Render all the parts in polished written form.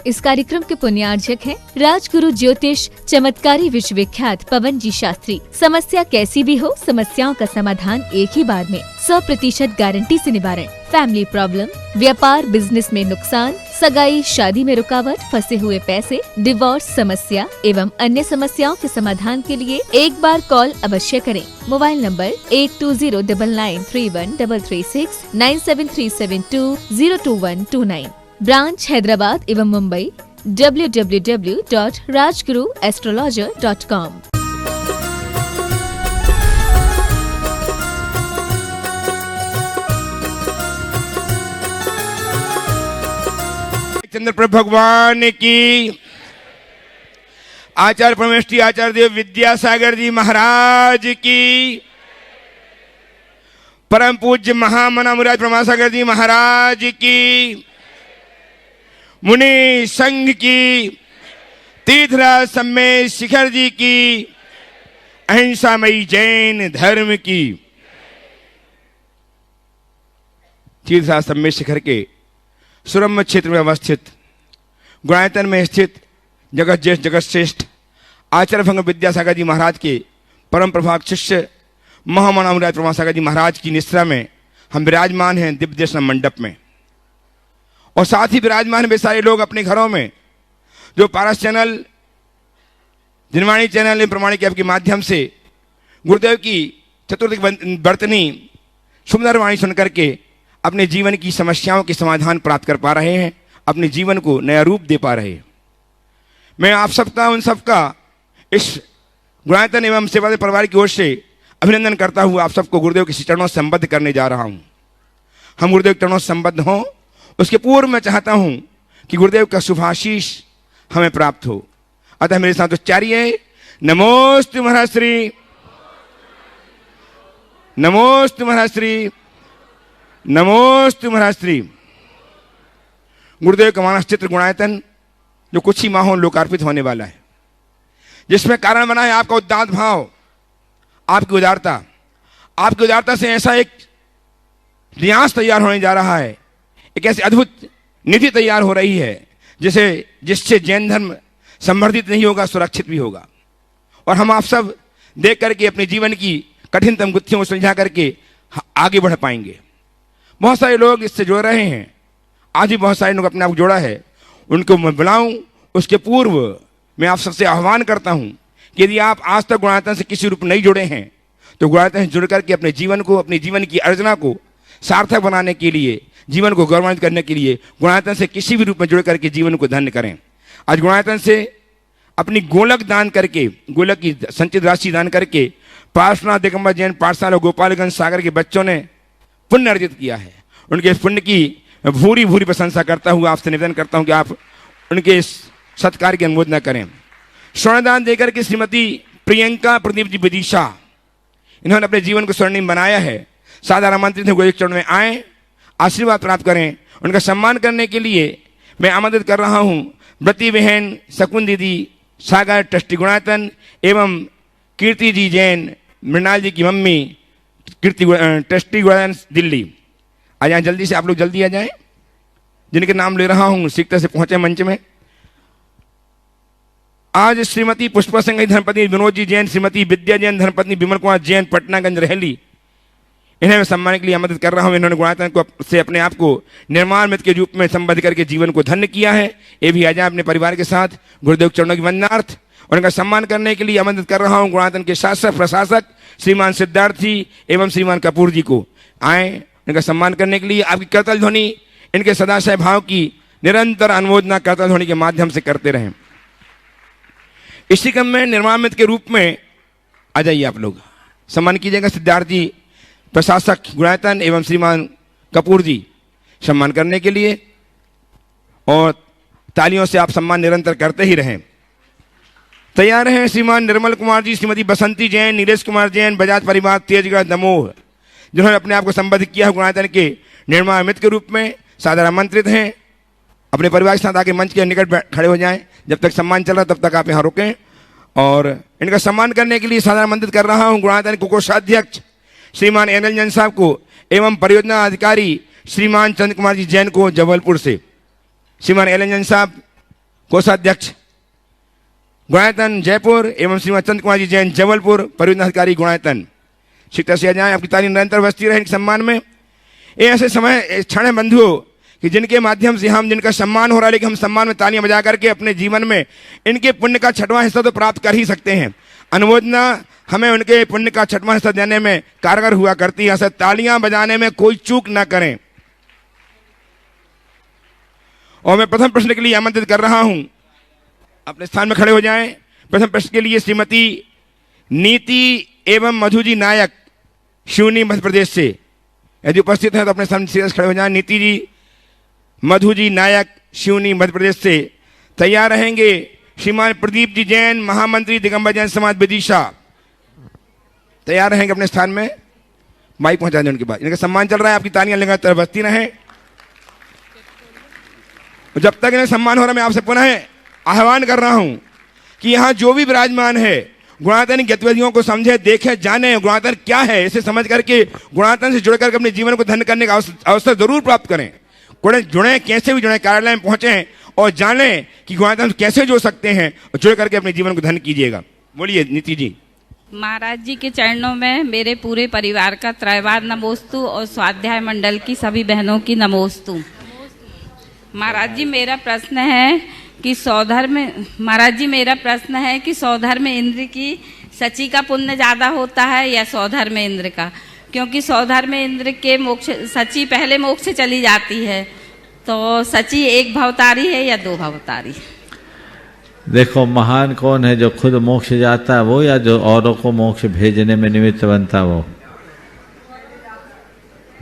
इस कार्यक्रम के पुण्यार्जक हैं राजगुरु ज्योतिष चमत्कारी विश्वविख्यात पवन जी शास्त्री। समस्या कैसी भी हो, समस्याओं का समाधान एक ही बार में, 100% गारंटी से निवारण। फैमिली प्रॉब्लम, व्यापार बिजनेस में नुकसान, सगाई शादी में रुकावट, फंसे हुए पैसे, डिवोर्स समस्या एवं अन्य समस्याओं के समाधान के लिए एक बार कॉल अवश्य करें। Mobile number 8209931336 9737202129। ब्रांच हैदराबाद एवं मुंबई www.rajguruastrologer.com। चंद्रप्रभ भगवान की, आचार्य परमेष्ठी आचार्य देव विद्यासागर जी महाराज की, परम पूज्य महामना मुराद परमासागर जी महाराज की, मुनि संघ की, तीर्थराज सम्मेद शिखर जी की, अहिंसामयी जैन धर्म की। तीर्थराज सम्मेद शिखर के सुरम्य क्षेत्र में अवस्थित, गुणायतन में स्थित जगत ज्येष्ठ जगत श्रेष्ठ आचार्य भंग विद्यासागर जी महाराज के परम प्रभाग शिष्य महामना मुराद परमासागर जी महाराज की निश्रा में हम विराजमान हैं दिव्य दर्शन मंडप में। और साथ ही विराजमान वे सारे लोग अपने घरों में जो पारस चैनल, जिनवाणी चैनल प्रमाणिक ऐप के माध्यम से गुरुदेव की चतुर्दिक वर्तनी सुंदर वाणी सुनकर के अपने जीवन की समस्याओं के समाधान प्राप्त कर पा रहे हैं, अपने जीवन को नया रूप दे पा रहे हैं। मैं आप सबका, उन सबका इस गुणायतन एवं सेवादल परिवार की ओर से अभिनंदन करता हुआ आप सबको गुरुदेव के चरणों से संबद्ध करने जा रहा हूं। हम गुरुदेव के चरणों से संबद्ध हों, उसके पूर्व मैं चाहता हूं कि गुरुदेव का शुभाशीष हमें प्राप्त हो। अतः मेरे साथ उच्चारिए नमोस्तु महाराज श्री, नमोस्तु महाराज श्री, नमोस्तु महाराज श्री। गुरुदेव का मानस चित्र गुणायतन जो कुछ ही माहों लोकार्पित होने वाला है, जिसमें कारण बना है आपका उदात्त भाव, आपकी उदारता। आपकी उदारता से ऐसा एक न्यास तैयार होने जा रहा है, एक ऐसी अद्भुत निधि तैयार हो रही है जिससे जैन धर्म संवर्धित नहीं होगा, सुरक्षित भी होगा। और हम आप सब देख करके अपने जीवन की कठिनतम गुत्थियों को सुलझा करके आगे बढ़ पाएंगे। बहुत सारे लोग इससे जुड़ रहे हैं, आज भी बहुत सारे लोग अपने आप को जोड़ा है, उनको मैं बुलाऊं उसके पूर्व मैं आप सबसे आह्वान करता हूं कि यदि आप आज तक गुणायतन से किसी रूप नहीं जुड़े हैं तो गुणायतन से जुड़ करके अपने जीवन को, अपने जीवन की अर्चना को सार्थक बनाने के लिए, जीवन को गौरवान्वित करने के लिए गुणायतन से किसी भी रूप में जुड़ करके जीवन को धन्य करें। आज गुणायतन से अपनी गोलक दान करके, गोलक की संचित राशि दान करके पार्श्वनाथ दिगंबर जैन पाठशाला गोपालगंज सागर के बच्चों ने पुण्य अर्जित किया है। उनके इस पुण्य की भूरी भूरी प्रशंसा करता हुआ आपसे निवेदन करता हूं कि आप उनके इस सत्कार की अनुमोदना करें। स्वर्णदान देकर के श्रीमती प्रियंका प्रदीप जी विदिशा, इन्होंने अपने जीवन को स्वर्णिम बनाया है। साधारण आमंत्रित हैं, गुरुदेव के चरणों में आए, आशीर्वाद प्राप्त करें। उनका सम्मान करने के लिए मैं आमंत्रित कर रहा हूं व्रती बहन शकुन दीदी सागर ट्रस्टी गुणायतन एवं कीर्ति जी जैन मृणाल जी की मम्मी कीर्ति ट्रस्टी गुणायतन दिल्ली। आ जाए जल्दी से, आप लोग जल्दी आ जाएं, जिनके नाम ले रहा हूं शीघ्र से पहुंचे मंच में। आज श्रीमती पुष्पा सिंह धर्मपत्नी विनोद जी जैन, श्रीमती विद्या जैन धर्मपत्नी विमल कुमार जैन पटनागंज रहेली, इन्हें मैं सम्मान के लिए आमंत्रित कर रहा हूं। इन्होंने गुणायतन को से अपने आप को निर्माण मित्र के रूप में संबद्ध करके जीवन को धन्य किया है। ये भी आ जाए अपने परिवार के साथ गुरुदेव चरणों की वंदनार्थ। उनका सम्मान करने के लिए आमंत्रित कर रहा हूं गुणायतन के शासक प्रशासक श्रीमान सिद्धार्थी एवं श्रीमान कपूर जी को। आए इनका सम्मान करने के लिए। आपकी करतल ध्वनि इनके सदाशय भाव की निरंतर अनुमोदना करतल ध्वनि के माध्यम से करते रहें। इसी क्रम में निर्माण मित्र के रूप में आ जाइए, आप लोग सम्मान कीजिएगा। सिद्धार्थ जी प्रशासक गुणायतन एवं श्रीमान कपूर जी सम्मान करने के लिए, और तालियों से आप सम्मान निरंतर करते ही रहें। तैयार हैं श्रीमान निर्मल कुमार जी, श्रीमती बसंती जैन, नीलेश कुमार जैन, बजाज परिवार तेजगढ़ दमोह, जिन्होंने अपने आप को संबोधित किया है गुणायतन के निर्माण मित्र के रूप में। सादर आमंत्रित हैं, अपने परिवार के साथ आके मंच के निकट खड़े हो जाएं। जब तक सम्मान चल रहा तब तक आप यहाँ रुकें। और इनका सम्मान करने के लिए सादर आमंत्रित कर रहा हूँ गुणायतन के कोषाध्यक्ष श्रीमान एन एल जैन साहब को एवं परियोजना अधिकारी श्रीमान चंद्र कुमार जी जैन को जबलपुर से। श्रीमान एल एन जैन साहब कोषाध्यक्ष गुणायतन जयपुर एवं श्रीमती चंद्र कुमार जी जैन जबलपुर, परियोजना अधिकारी गुणायतन। शिक्षा से जाए, आपकी ताली निरंतर बजती रहे इनके सम्मान में। ये ऐसे समय क्षण है बंधुओं कि जिनके माध्यम से हम जिनका सम्मान हो रहा है, लेकिन हम सम्मान में तालियां बजा करके अपने जीवन में इनके पुण्य का 6वां हिस्सा तो प्राप्त कर ही सकते हैं। अनुमोदना हमें उनके पुण्य का 6वां हिस्सा देने में कारगर हुआ करती है। ऐसे तालियां बजाने में कोई चूक ना करें। और मैं प्रथम प्रश्न के लिए आमंत्रित कर रहा हूं, अपने स्थान में खड़े हो जाएं। प्रथम प्रश्न के लिए श्रीमती नीति एवं मधु जी नायक, शिवनी मध्य प्रदेश से, यदि उपस्थित हैं तो अपने स्थान से खड़े हो जाएं। नीति जी, मधु जी नायक, शिवनी मध्य प्रदेश से। तैयार रहेंगे श्रीमान प्रदीप जी जैन, महामंत्री दिगंबर जैन समाज विदिशा, तैयार रहेंगे अपने स्थान में। माइक पहुंचा दें उनके बाद। इनका सम्मान चल रहा है, आपकी तालियां लगातार बजती रहें। जब तक इन्हें सम्मान हो रहा है, मैं आपसे पुनः आह्वान कर रहा हूं कि यहां जो भी विराजमान है गुणायतन गतिविधियों को समझे, देखे, जाने गुणायतन क्या है, इसे समझ करके गुणायतन से जुड़ करके अपने जीवन को धन्य करने का अवसर जरूर प्राप्त करें। जुड़े, कैसे भी जुड़े, कार्यालय में पहुंचे और जाने कि गुणायतन कैसे जुड़ सकते हैं और जुड़ करके अपने जीवन को धन्य कीजिएगा। बोलिए नीति जी। महाराज जी के चरणों में मेरे पूरे परिवार का त्रैवार नमोस्तु और स्वाध्याय मंडल की सभी बहनों की नमोस्तु। महाराज जी मेरा प्रश्न है कि सौधर्म में इंद्र की सची का पुण्य ज़्यादा होता है या सौधर्म में इंद्र का? क्योंकि सौधर्म में इंद्र के मोक्ष, सची पहले मोक्ष चली जाती है, तो सची एक भवतारी है या 2 भवतारी? देखो, महान कौन है, जो खुद मोक्ष जाता है वो या जो औरों को मोक्ष भेजने में निमित्त बनता वो?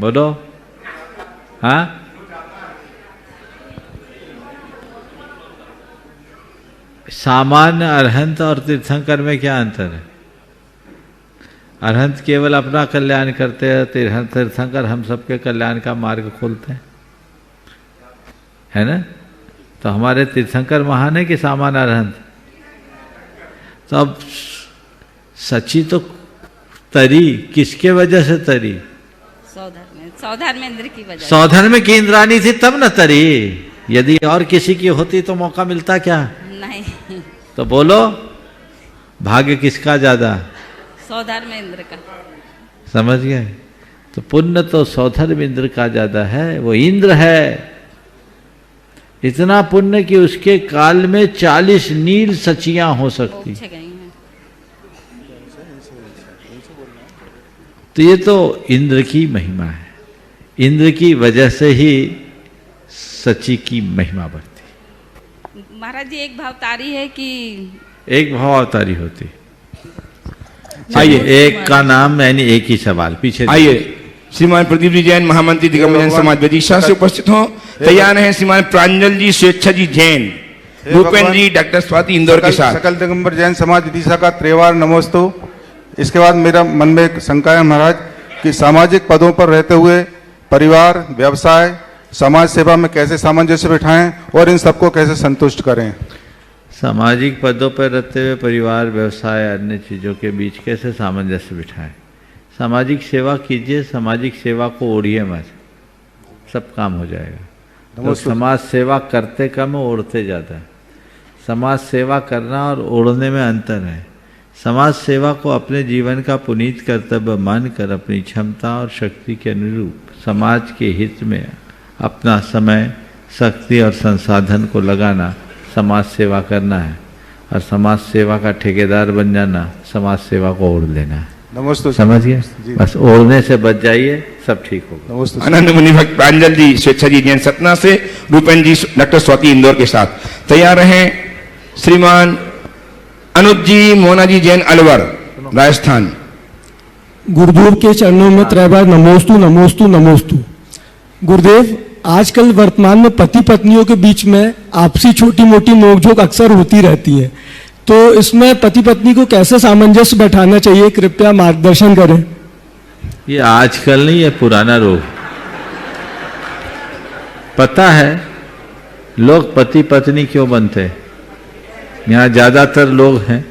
बोलो। हाँ, सामान्य अरहंत और तीर्थंकर में क्या अंतर है? अरहंत केवल अपना कल्याण करते हैं, तीर्थंकर हम सबके कल्याण का मार्ग खोलते हैं, है ना? तो हमारे तीर्थंकर महान है कि सामान्य अरहंत? तो अब सची तो तरी किसके वजह से तरी? सौधर्म इंद्र की वजह। सौधर्म की इंद्राणी थी तब न तरी। यदि और किसी की होती तो मौका मिलता क्या? नहीं। तो बोलो, भाग्य किसका ज्यादा? सौधर्म इंद्र का। समझ गए? तो पुण्य तो सौधर्म इंद्र का ज्यादा है। वो इंद्र है, इतना पुण्य कि उसके काल में 40 नील सचियां हो सकती। तो ये तो इंद्र की महिमा है। इंद्र की वजह से ही सची की महिमा बढ़ती। महाराज जी एक भावतारी है कि एक भावावतारी होती? आइए, एक का नाम यानी एक ही सवाल। पीछे आइए, श्रीमान प्रदीप जी जैन, महामंत्री दिगंबर जैन समाज विदिशा से उपस्थित हो। तैयार हैं श्रीमान प्रांजल जी, स्वेच्छा जी जैन, भूपेन्द्र जी, डॉक्टर स्वाति इंदौर के साथ। सकल दिगंबर जैन समाज विदिशा का त्रैवार नमोस्तु। इसके बाद मेरा मन में एक शंका है महाराज कि सामाजिक पदों पर रहते हुए परिवार, व्यवसाय, समाज सेवा में कैसे सामंजस्य बिठाएं और इन सबको कैसे संतुष्ट करें? सामाजिक पदों पर रहते हुए परिवार, व्यवसाय, अन्य चीज़ों के बीच कैसे सामंजस्य बिठाएं? सामाजिक सेवा कीजिए, सामाजिक सेवा को ओढ़िए मत, सब काम हो जाएगा। तो समाज सेवा करते कम, ओढ़ते ज़्यादा है। समाज सेवा करना और ओढ़ने में अंतर है। समाज सेवा को अपने जीवन का पुनीत कर्तव्य मानकर अपनी क्षमता और शक्ति के अनुरूप समाज के हित में अपना समय, शक्ति और संसाधन को लगाना समाज सेवा करना है। और समाज सेवा का ठेकेदार बन जाना समाज सेवा को ओढ़ लेना है। नमस्ते। समझ गए? बस ओढ़ने से बच जाइए, सब ठीक होगा। नमस्ते। आनंद मुनि भक्त प्रांजल जी, स्वेच्छा जी जैन सतना से, रूपेन जी, डॉक्टर स्वाति इंदौर के साथ। तैयार रहें श्रीमान अनुज जी, मोना जी जैन अलवर, राजस्थान। गुरुदेव के चरणों में त्रैवार नमोस्तु नमोस्तु नमोस्तु। गुरुदेव, आजकल वर्तमान में पति पत्नियों के बीच में आपसी छोटी मोटी नोकझोंक अक्सर होती रहती है, तो इसमें पति पत्नी को कैसे सामंजस्य बैठाना चाहिए, कृपया मार्गदर्शन करें। ये आजकल नहीं, ये पुराना रोग। पता है लोग पति पत्नी क्यों बनते हैं? यहाँ ज्यादातर लोग हैं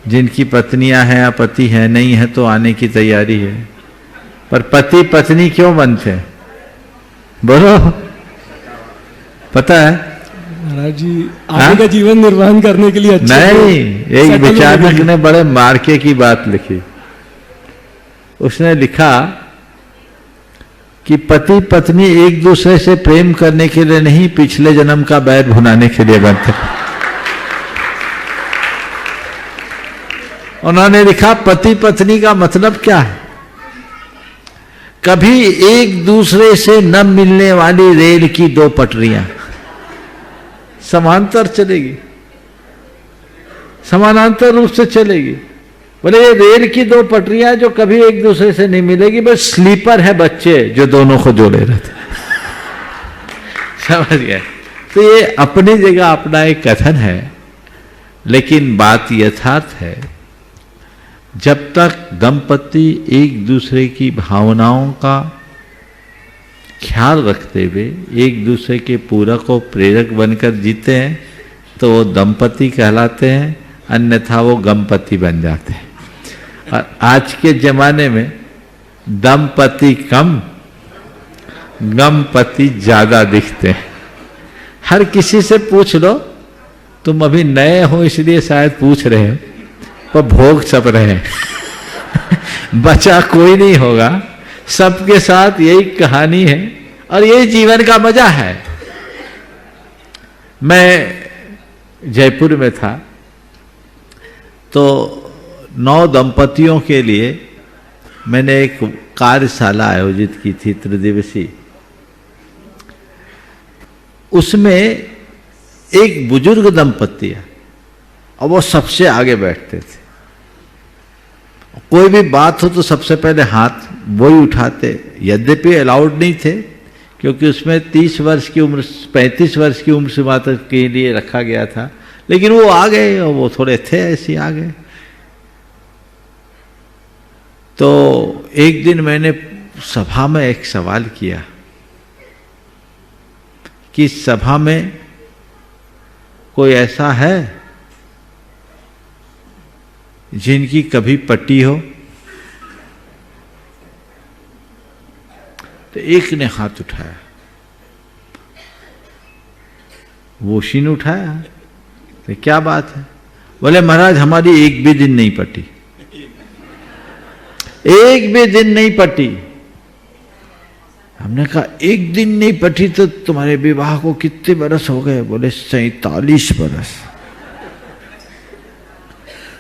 जिनकी पत्नियां हैं या पति हैं, नहीं है तो आने की तैयारी है। पर पति पत्नी क्यों बनते हैं? बोलो, पता है? महाराज जी आगे का जीवन निर्वाह करने के लिए अच्छा नहीं, एक settle होने विचारक के लिए। ने बड़े मार्के की बात लिखी। उसने लिखा कि पति पत्नी एक दूसरे से प्रेम करने के लिए नहीं, पिछले जन्म का बैर भुनाने के लिए बनते। उन्होंने लिखा पति पत्नी का मतलब क्या है? कभी एक दूसरे से न मिलने वाली रेल की दो पटरियां समांतर चलेगी, समानांतर रूप से चलेगी। बोले ये रेल की दो पटरियां जो कभी एक दूसरे से नहीं मिलेगी, बस स्लीपर है बच्चे जो दोनों को जोड़े रहते। समझ गए? तो ये अपनी जगह अपना एक कथन है, लेकिन बात यथार्थ है। जब तक दंपति एक दूसरे की भावनाओं का ख्याल रखते हुए एक दूसरे के पूरक और प्रेरक बनकर जीते हैं तो वो दंपति कहलाते हैं, अन्यथा वो गमपति बन जाते हैं। और आज के जमाने में दंपति कम, गमपति ज्यादा दिखते हैं। हर किसी से पूछ लो, तुम अभी नए हो इसलिए शायद पूछ रहे हो, पर भोग सब रहे बचा कोई नहीं होगा। सबके साथ यही कहानी है और यही जीवन का मजा है। मैं जयपुर में था तो 9 दंपतियों के लिए मैंने एक कार्यशाला आयोजित की थी, त्रिदिवसीय। उसमें एक बुजुर्ग दंपति है और वो सबसे आगे बैठते थे। कोई भी बात हो तो सबसे पहले हाथ वो ही उठाते। यद्यपि अलाउड नहीं थे क्योंकि उसमें 30 वर्ष की उम्र, 35 वर्ष की उम्र सीमा तक के लिए रखा गया था, लेकिन वो आ गए और वो थोड़े थे ऐसे आ गए। तो एक दिन मैंने सभा में एक सवाल किया कि सभा में कोई ऐसा है जिनकी कभी पट्टी हो? तो एक ने हाथ उठाया, वोशी ने उठाया। तो क्या बात है? बोले महाराज हमारी एक भी दिन नहीं पटी, एक भी दिन नहीं पटी। हमने कहा एक दिन नहीं पटी तो तुम्हारे विवाह को कितने बरस हो गए? बोले 47 बरस।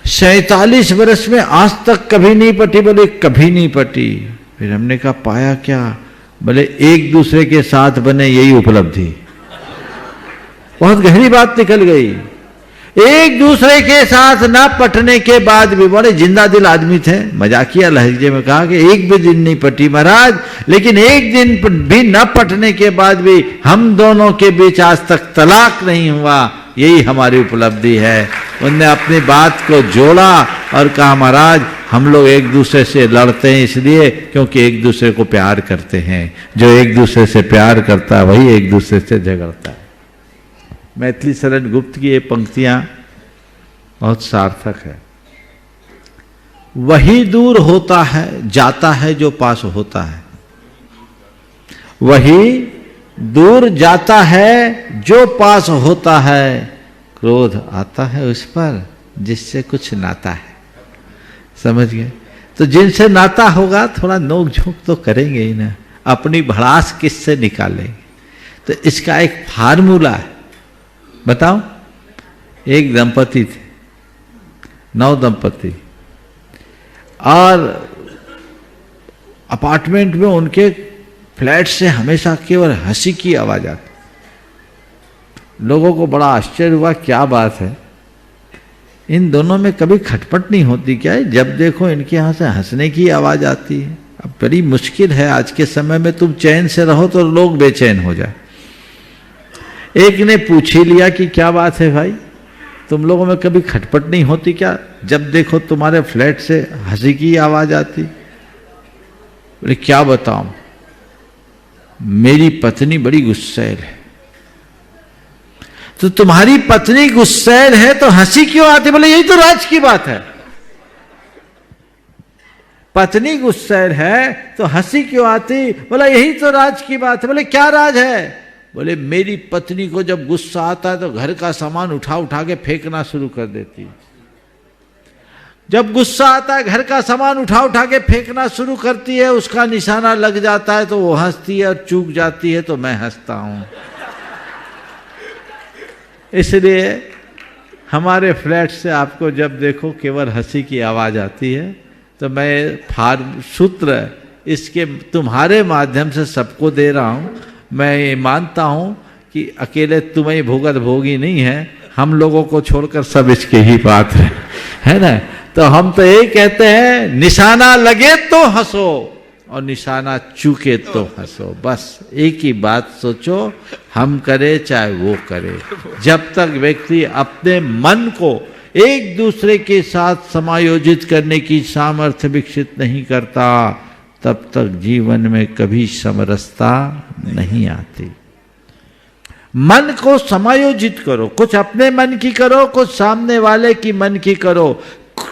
47 बरस में आज तक कभी नहीं पटी? बोले कभी नहीं पटी। फिर हमने कहा पाया क्या? बोले एक दूसरे के साथ बने यही उपलब्धि। बहुत गहरी बात निकल गई। एक दूसरे के साथ ना पटने के बाद भी, बड़े जिंदा दिल आदमी थे, मजाकिया लहजे में कहा कि एक भी दिन नहीं पटी महाराज, लेकिन एक दिन भी न पटने के बाद भी हम दोनों के बीच आज तक तलाक नहीं हुआ, यही हमारी उपलब्धि है। उनने अपनी बात को जोड़ा और कहा महाराज हम लोग एक दूसरे से लड़ते हैं इसलिए क्योंकि एक दूसरे को प्यार करते हैं। जो एक दूसरे से प्यार करता है वही एक दूसरे से झगड़ता है। मैथिली शरण गुप्त की ये पंक्तियां बहुत सार्थक है। वही दूर होता है जाता है जो पास होता है, वही दूर जाता है जो पास होता है। क्रोध आता है उस पर जिससे कुछ नाता है। समझ गए? तो जिनसे नाता होगा थोड़ा नोक झोंक तो करेंगे ही ना, अपनी भड़ास किससे निकालेंगे। तो इसका एक फार्मूला है। बताओ, एक दंपति थे, 9 दंपति, और अपार्टमेंट में उनके फ्लैट से हमेशा केवल हंसी की आवाज आती। लोगों को बड़ा आश्चर्य हुआ, क्या बात है, इन दोनों में कभी खटपट नहीं होती क्या है? जब देखो इनके यहां से हंसने की आवाज आती है। अब बड़ी मुश्किल है आज के समय में, तुम चैन से रहो तो लोग बेचैन हो जाए। एक ने पूछ ही लिया कि क्या बात है भाई, तुम लोगों में कभी खटपट नहीं होती क्या? जब देखो तुम्हारे फ्लैट से हंसी की आवाज आती। बोले क्या बताऊं, मेरी पत्नी बड़ी गुस्सैल है। तो तुम्हारी पत्नी गुस्सैल है तो हंसी क्यों आती? बोले यही तो राज की बात है। पत्नी गुस्सैल है तो हंसी क्यों आती? बोला यही तो राज की बात है। बोले क्या राज है? बोले मेरी पत्नी को जब गुस्सा आता है तो घर का सामान उठा उठा के फेंकना शुरू कर देती है। जब गुस्सा आता है घर का सामान उठा उठा के फेंकना शुरू करती है, उसका निशाना लग जाता है तो वो हंसती है और चूक जाती है तो मैं हंसता हूं। इसलिए हमारे फ्लैट से आपको जब देखो केवल हंसी की आवाज आती है, तो मैं सूत्र इसके तुम्हारे माध्यम से सबको दे रहा हूं। मैं ये मानता हूं कि अकेले तुम्हें भुगत भोगी नहीं है, हम लोगों को छोड़कर सब इसके ही बात है ना। तो हम तो यही कहते हैं, निशाना लगे तो हंसो और निशाना चूके तो हंसो। बस एक ही बात सोचो, हम करे चाहे वो करे। जब तक व्यक्ति अपने मन को एक दूसरे के साथ समायोजित करने की सामर्थ्य विकसित नहीं करता, तब तक जीवन में कभी समरसता नहीं आती। मन को समायोजित करो, कुछ अपने मन की करो, कुछ सामने वाले की मन की करो।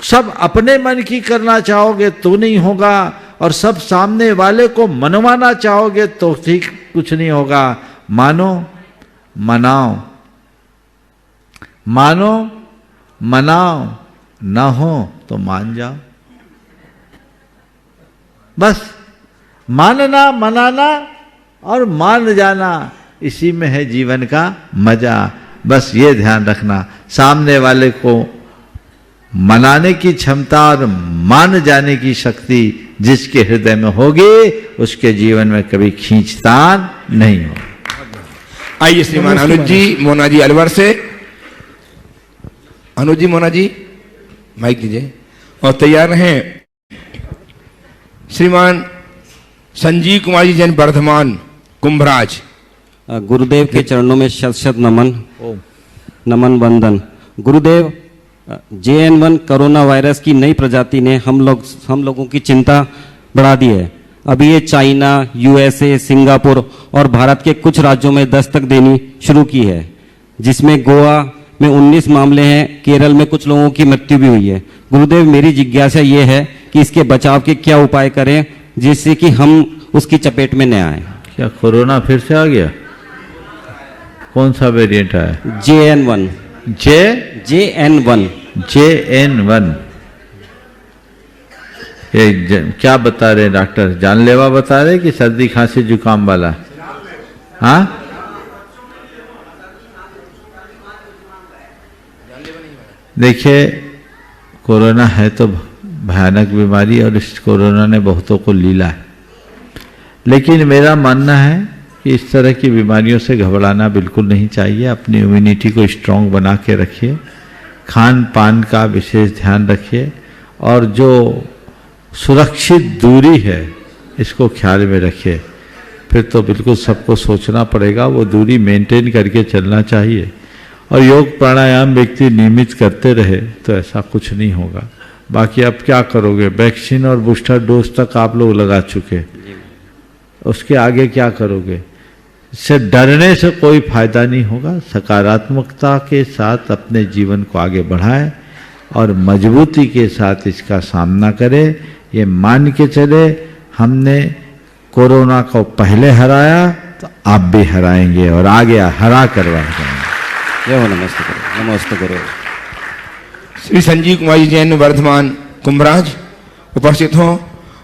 सब अपने मन की करना चाहोगे तो नहीं होगा, और सब सामने वाले को मनवाना चाहोगे तो ठीक कुछ नहीं होगा। मानो मनाओ, मानो मनाओ, ना हो तो मान जाओ। बस मानना, मनाना और मान जाना, इसी में है जीवन का मजा। बस ये ध्यान रखना, सामने वाले को मनाने की क्षमता और मान जाने की शक्ति जिसके हृदय में होगी, उसके जीवन में कभी खींचतान नहीं होगा। आइए श्रीमान अनुज जी मोना जी अलवर से। अनुज जी, मोना जी माइक दीजिए और तैयार हैं श्रीमान संजीव कुमार जी जैन वर्धमान कुंभराज। गुरुदेव के चरणों में शत शत नमन, नमन वंदन। गुरुदेव, JN1 कोरोना वायरस की नई प्रजाति ने हम लोगों की चिंता बढ़ा दी है। अभी ये चाइना, USA, सिंगापुर और भारत के कुछ राज्यों में दस्तक देनी शुरू की है, जिसमें गोवा में 19 मामले हैं, केरल में कुछ लोगों की मृत्यु भी हुई है। गुरुदेव, मेरी जिज्ञासा ये है कि इसके बचाव के क्या उपाय करें जिससे कि हम उसकी चपेट में न आए। क्या कोरोना फिर से आ गया? कौन सा वेरिएंट आया? JN1। JN1। ये क्या बता रहे डॉक्टर? जानलेवा बता रहे कि सर्दी खांसी जुकाम वाला? हाँ, देखिए कोरोना है तो भयानक बीमारी और इस कोरोना ने बहुतों को लीला है, लेकिन मेरा मानना है कि इस तरह की बीमारियों से घबराना बिल्कुल नहीं चाहिए। अपनी इम्यूनिटी को स्ट्रांग बना के रखिए, खान पान का विशेष ध्यान रखिए और जो सुरक्षित दूरी है इसको ख्याल में रखिए। फिर तो बिल्कुल सबको सोचना पड़ेगा, वो दूरी मेंटेन करके चलना चाहिए। और योग प्राणायाम व्यक्ति नियमित करते रहे तो ऐसा कुछ नहीं होगा। बाकी अब क्या करोगे? वैक्सीन और बूस्टर डोज तक आप लोग लगा चुके, उसके आगे क्या करोगे? इससे डरने से कोई फायदा नहीं होगा। सकारात्मकता के साथ अपने जीवन को आगे बढ़ाएं और मजबूती के साथ इसका सामना करें। ये मान के चले, हमने कोरोना को पहले हराया तो आप भी हराएंगे और आगे हरा करवाएंगे। नमस्ते करो, नमस्ते करो। श्री संजीव कुमार जी जैन वर्धमान कुंभराज उपस्थित हों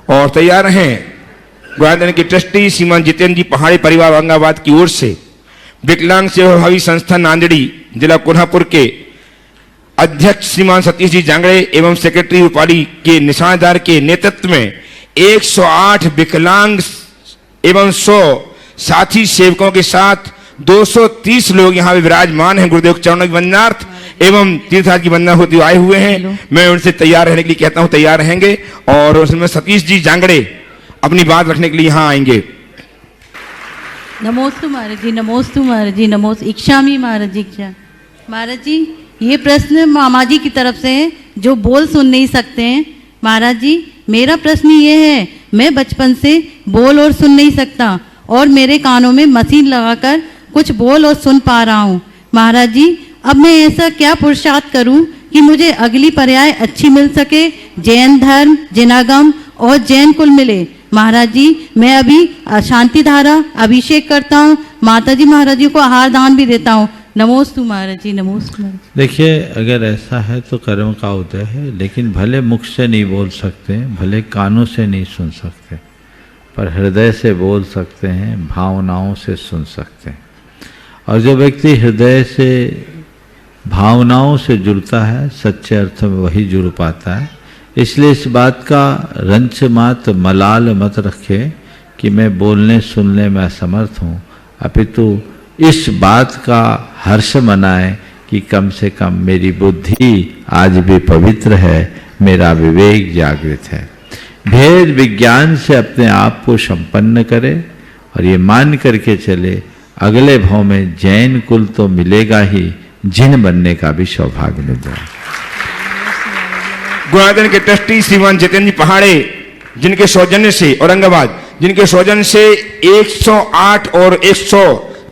और तैयार हैं गुरुद्वारा के ट्रस्टी श्रीमान जितेंद्र जी पहाड़ी परिवार औरंगाबाद की ओर से विकलांग सेवा भावी संस्था नांदेड़ी जिला कोल्हापुर के अध्यक्ष श्रीमान सतीश जी जांगड़े एवं सेक्रेटरी रूपाली के निशानदार के नेतृत्व में 108 विकलांग एवं 100 साथी सेवकों के साथ 230 लोग यहाँ विराजमान हैं। गुरुदेव चरणों की वंदनार्थ एवं तीर्थराज की वंदना होती आए हुए हैं। मैं उनसे तैयार रहने के लिए कहता हूँ, तैयार रहेंगे और उसमें सतीश जी जांगड़े अपनी बात रखने के लिए यहाँ आएंगे। नमोस्तु महाराज जी, नमोस्तु महाराज जी, नमोस्त इच्छामी महाराज जी। इच्छा महाराज जी, ये प्रश्न मामा जी की तरफ से है जो बोल सुन नहीं सकते हैं। महाराज जी, मेरा प्रश्न ये है, मैं बचपन से बोल और सुन नहीं सकता और मेरे कानों में मशीन लगाकर कुछ बोल और सुन पा रहा हूँ। महाराज जी, अब मैं ऐसा क्या पुरुषार्थ करूँ कि मुझे अगली पर्याय अच्छी मिल सके, जैन धर्म, जैनागम और जैन कुल मिले। महाराज जी मैं अभी शांति धारा अभिषेक करता हूँ, माता जी महाराज जी को आहार दान भी देता हूँ। नमोस्तु महाराज जी, नमोस्तु महाराज जी। देखिए, अगर ऐसा है तो कर्म का उदय है, लेकिन भले मुख से नहीं बोल सकते, भले कानों से नहीं सुन सकते, पर हृदय से बोल सकते हैं, भावनाओं से सुन सकते हैं। और जो व्यक्ति हृदय से भावनाओं से जुड़ता है, सच्चे अर्थ में वही जुड़ पाता है। इसलिए इस बात का रंच मत मलाल मत रखे कि मैं बोलने सुनने में असमर्थ हूँ, अपितु इस बात का हर्ष मनाए कि कम से कम मेरी बुद्धि आज भी पवित्र है, मेरा विवेक जागृत है। भेद विज्ञान से अपने आप को संपन्न करे और ये मान करके चले अगले भाव में जैन कुल तो मिलेगा ही, जिन बनने का भी सौभाग्य मिल जाए। गुणाधन के ट्रस्टी श्रीमान जितेंद्र जी पहाड़े, जिनके सौजन्य से औरंगाबाद, जिनके सौजन्य से 108 और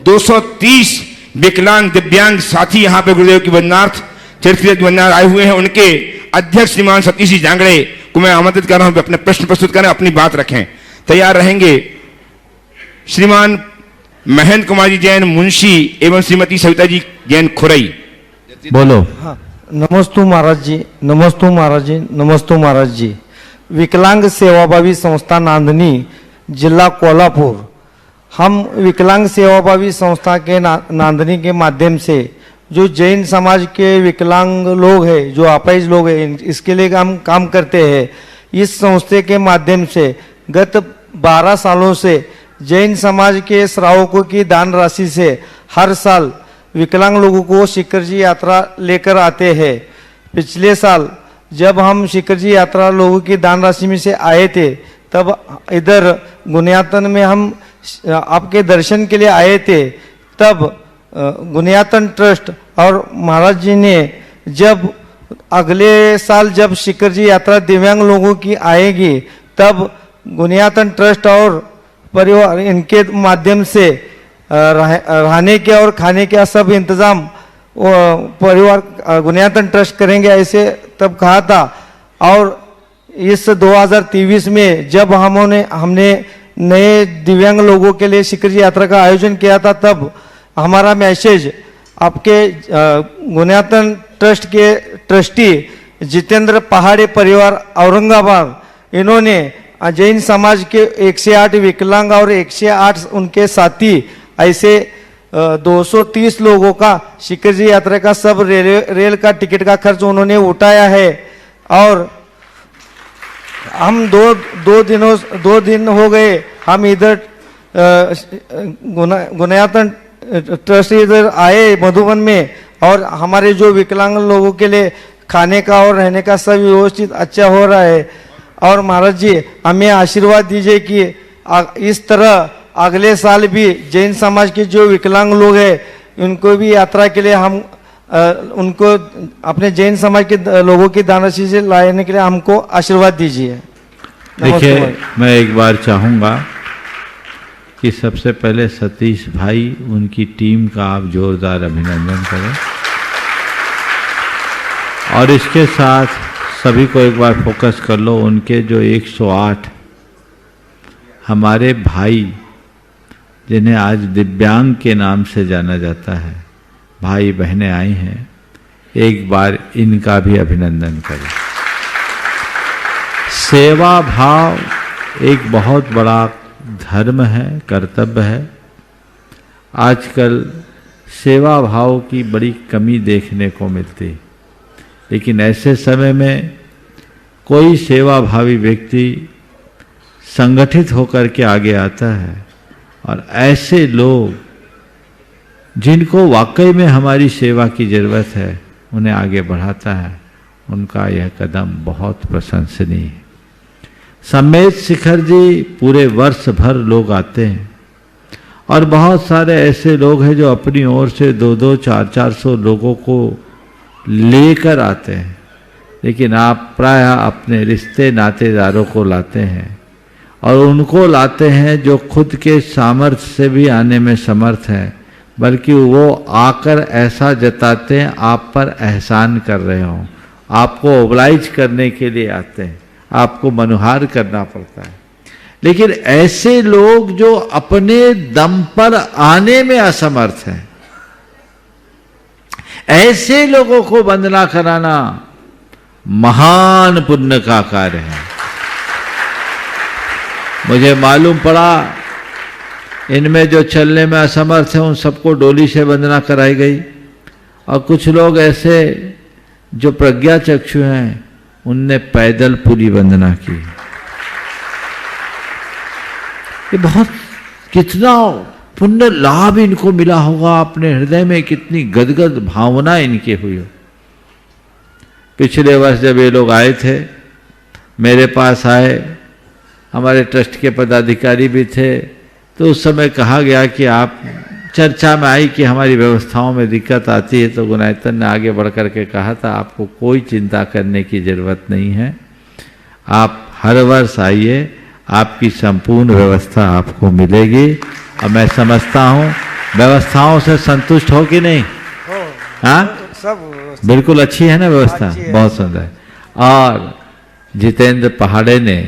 230 विकलांग दिव्यांग साथी यहाँ पे गुरुदेव की वंदनार्थ चरित्र वंदना आए हुए हैं, उनके अध्यक्ष श्रीमान सतीश जी जांगड़े को मैं आमंत्रित कर रहा हूं, अपने प्रश्न प्रस्तुत करें, अपनी बात रखें। तैयार रहेंगे श्रीमान महेंद्र कुमार जी जैन मुंशी एवं श्रीमती सविता जी जैन खुरई। बोलो। हाँ, नमस्तु महाराज जी, नमस्तु महाराज जी, नमस्तु महाराज जी। विकलांग सेवाभावी संस्था नांदनी, जिला कोल्हापुर। हम विकलांग सेवाभावी संस्था के नांदनी के माध्यम से जो जैन समाज के विकलांग लोग हैं, जो अपाहिज लोग हैं, इसके लिए हम काम करते हैं। इस संस्था के माध्यम से गत 12 सालों से जैन समाज के श्रावकों की दान राशि से हर साल विकलांग लोगों को शिखर जी यात्रा लेकर आते हैं। पिछले साल जब हम शिखर जी यात्रा लोगों की दान राशि में से आए थे, तब इधर गुनियातन में हम आपके दर्शन के लिए आए थे। तब गुनियातन ट्रस्ट और महाराज जी ने जब अगले साल जब शिखर जी यात्रा दिव्यांग लोगों की आएगी, तब गुनियातन ट्रस्ट और परिवार इनके माध्यम से रहने के और खाने के सब इंतजाम परिवार गुनियातन ट्रस्ट करेंगे, ऐसे तब कहा था। और इस 2023 में जब हमने नए दिव्यांग लोगों के लिए शिखर जी यात्रा का आयोजन किया था, तब हमारा मैसेज आपके गुनियातन ट्रस्ट के ट्रस्टी जितेंद्र पहाड़े परिवार औरंगाबाद, इन्होंने जैन समाज के 108 विकलांग और 108 उनके साथी, ऐसे 230 लोगों का शिखर जी यात्रा का सब रेल का टिकट का खर्च उन्होंने उठाया है। और हम दो दिन हो गए हम इधर गुनियातन ट्रस्ट इधर आए मधुबन में, और हमारे जो विकलांग लोगों के लिए खाने का और रहने का सब व्यवस्थित अच्छा हो रहा है। और महाराज जी हमें आशीर्वाद दीजिए कि इस तरह अगले साल भी जैन समाज के जो विकलांग लोग हैं, उनको भी यात्रा के लिए हम उनको अपने जैन समाज के लोगों की दान राशि से लाने के लिए हमको आशीर्वाद दीजिए। देखिए, मैं एक बार चाहूँगा कि सबसे पहले सतीश भाई, उनकी टीम का आप जोरदार अभिनंदन करें, और इसके साथ सभी को एक बार फोकस कर लो। उनके जो 108 हमारे भाई, जिन्हें आज दिव्यांग के नाम से जाना जाता है, भाई बहनें आई हैं, एक बार इनका भी अभिनंदन करें। सेवा भाव एक बहुत बड़ा धर्म है, कर्तव्य है। आजकल सेवा भाव की बड़ी कमी देखने को मिलती, लेकिन ऐसे समय में कोई सेवा भावी व्यक्ति संगठित होकर के आगे आता है, और ऐसे लोग जिनको वाकई में हमारी सेवा की जरूरत है, उन्हें आगे बढ़ाता है। उनका यह कदम बहुत प्रशंसनीय है। समेत शिखर जी पूरे वर्ष भर लोग आते हैं, और बहुत सारे ऐसे लोग हैं जो अपनी ओर से 200, 400 लोगों को लेकर आते हैं, लेकिन आप प्रायः अपने रिश्ते नातेदारों को लाते हैं, और उनको लाते हैं जो खुद के सामर्थ्य से भी आने में समर्थ हैं, बल्कि वो आकर ऐसा जताते हैं आप पर एहसान कर रहे हों, आपको ओबलाइज करने के लिए आते हैं, आपको मनुहार करना पड़ता है। लेकिन ऐसे लोग जो अपने दम पर आने में असमर्थ हैं, ऐसे लोगों को वंदना कराना महान पुण्य का कार्य है। मुझे मालूम पड़ा इनमें जो चलने में असमर्थ हैं उन सबको डोली से वंदना कराई गई, और कुछ लोग ऐसे जो प्रज्ञा चक्षु हैं उनने पैदल पूरी वंदना की। ये बहुत कितना पुण्य लाभ इनको मिला होगा, अपने हृदय में कितनी गदगद भावना इनकी हुई हो। पिछले वर्ष जब ये लोग आए थे, मेरे पास आए, हमारे ट्रस्ट के पदाधिकारी भी थे, तो उस समय कहा गया कि आप, चर्चा में आई कि हमारी व्यवस्थाओं में दिक्कत आती है, तो गुणायतन ने आगे बढ़ कर के कहा था आपको कोई चिंता करने की जरूरत नहीं है, आप हर वर्ष आइए, आपकी संपूर्ण व्यवस्था आपको मिलेगी। और मैं समझता हूँ व्यवस्थाओं से संतुष्ट हो कि नहीं? हाँ, सब बिल्कुल अच्छी है ना व्यवस्था, बहुत सुंदर। और जितेंद्र पहाड़े ने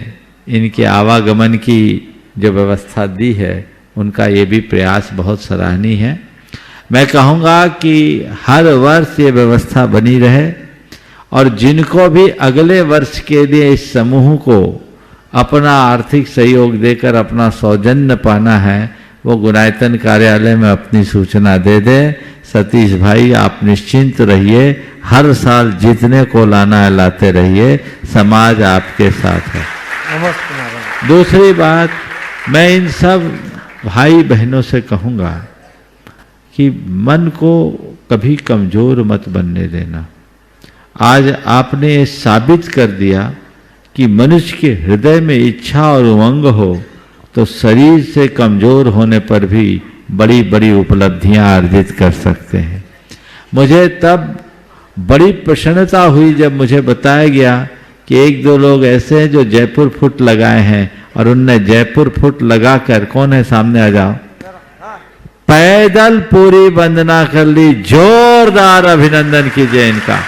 इनके आवागमन की जो व्यवस्था दी है, उनका ये भी प्रयास बहुत सराहनीय है। मैं कहूँगा कि हर वर्ष ये व्यवस्था बनी रहे, और जिनको भी अगले वर्ष के लिए इस समूह को अपना आर्थिक सहयोग देकर अपना सौजन्य पाना है, वो गुणायतन कार्यालय में अपनी सूचना दे दें। सतीश भाई आप निश्चिंत रहिए, हर साल जितने को लाना है लाते रहिए, समाज आपके साथ है। दूसरी बात, मैं इन सब भाई बहनों से कहूँगा कि मन को कभी कमजोर मत बनने देना। आज आपने ये साबित कर दिया कि मनुष्य के हृदय में इच्छा और उमंग हो तो शरीर से कमजोर होने पर भी बड़ी बड़ी उपलब्धियां अर्जित कर सकते हैं। मुझे तब बड़ी प्रसन्नता हुई जब मुझे बताया गया कि एक दो लोग ऐसे हैं जो जयपुर फुट लगाए हैं, और उनने जयपुर फुट लगाकर, कौन है सामने आ जाओ, पैदल पूरी वंदना कर ली। जोरदार अभिनंदन कीजिए इनका।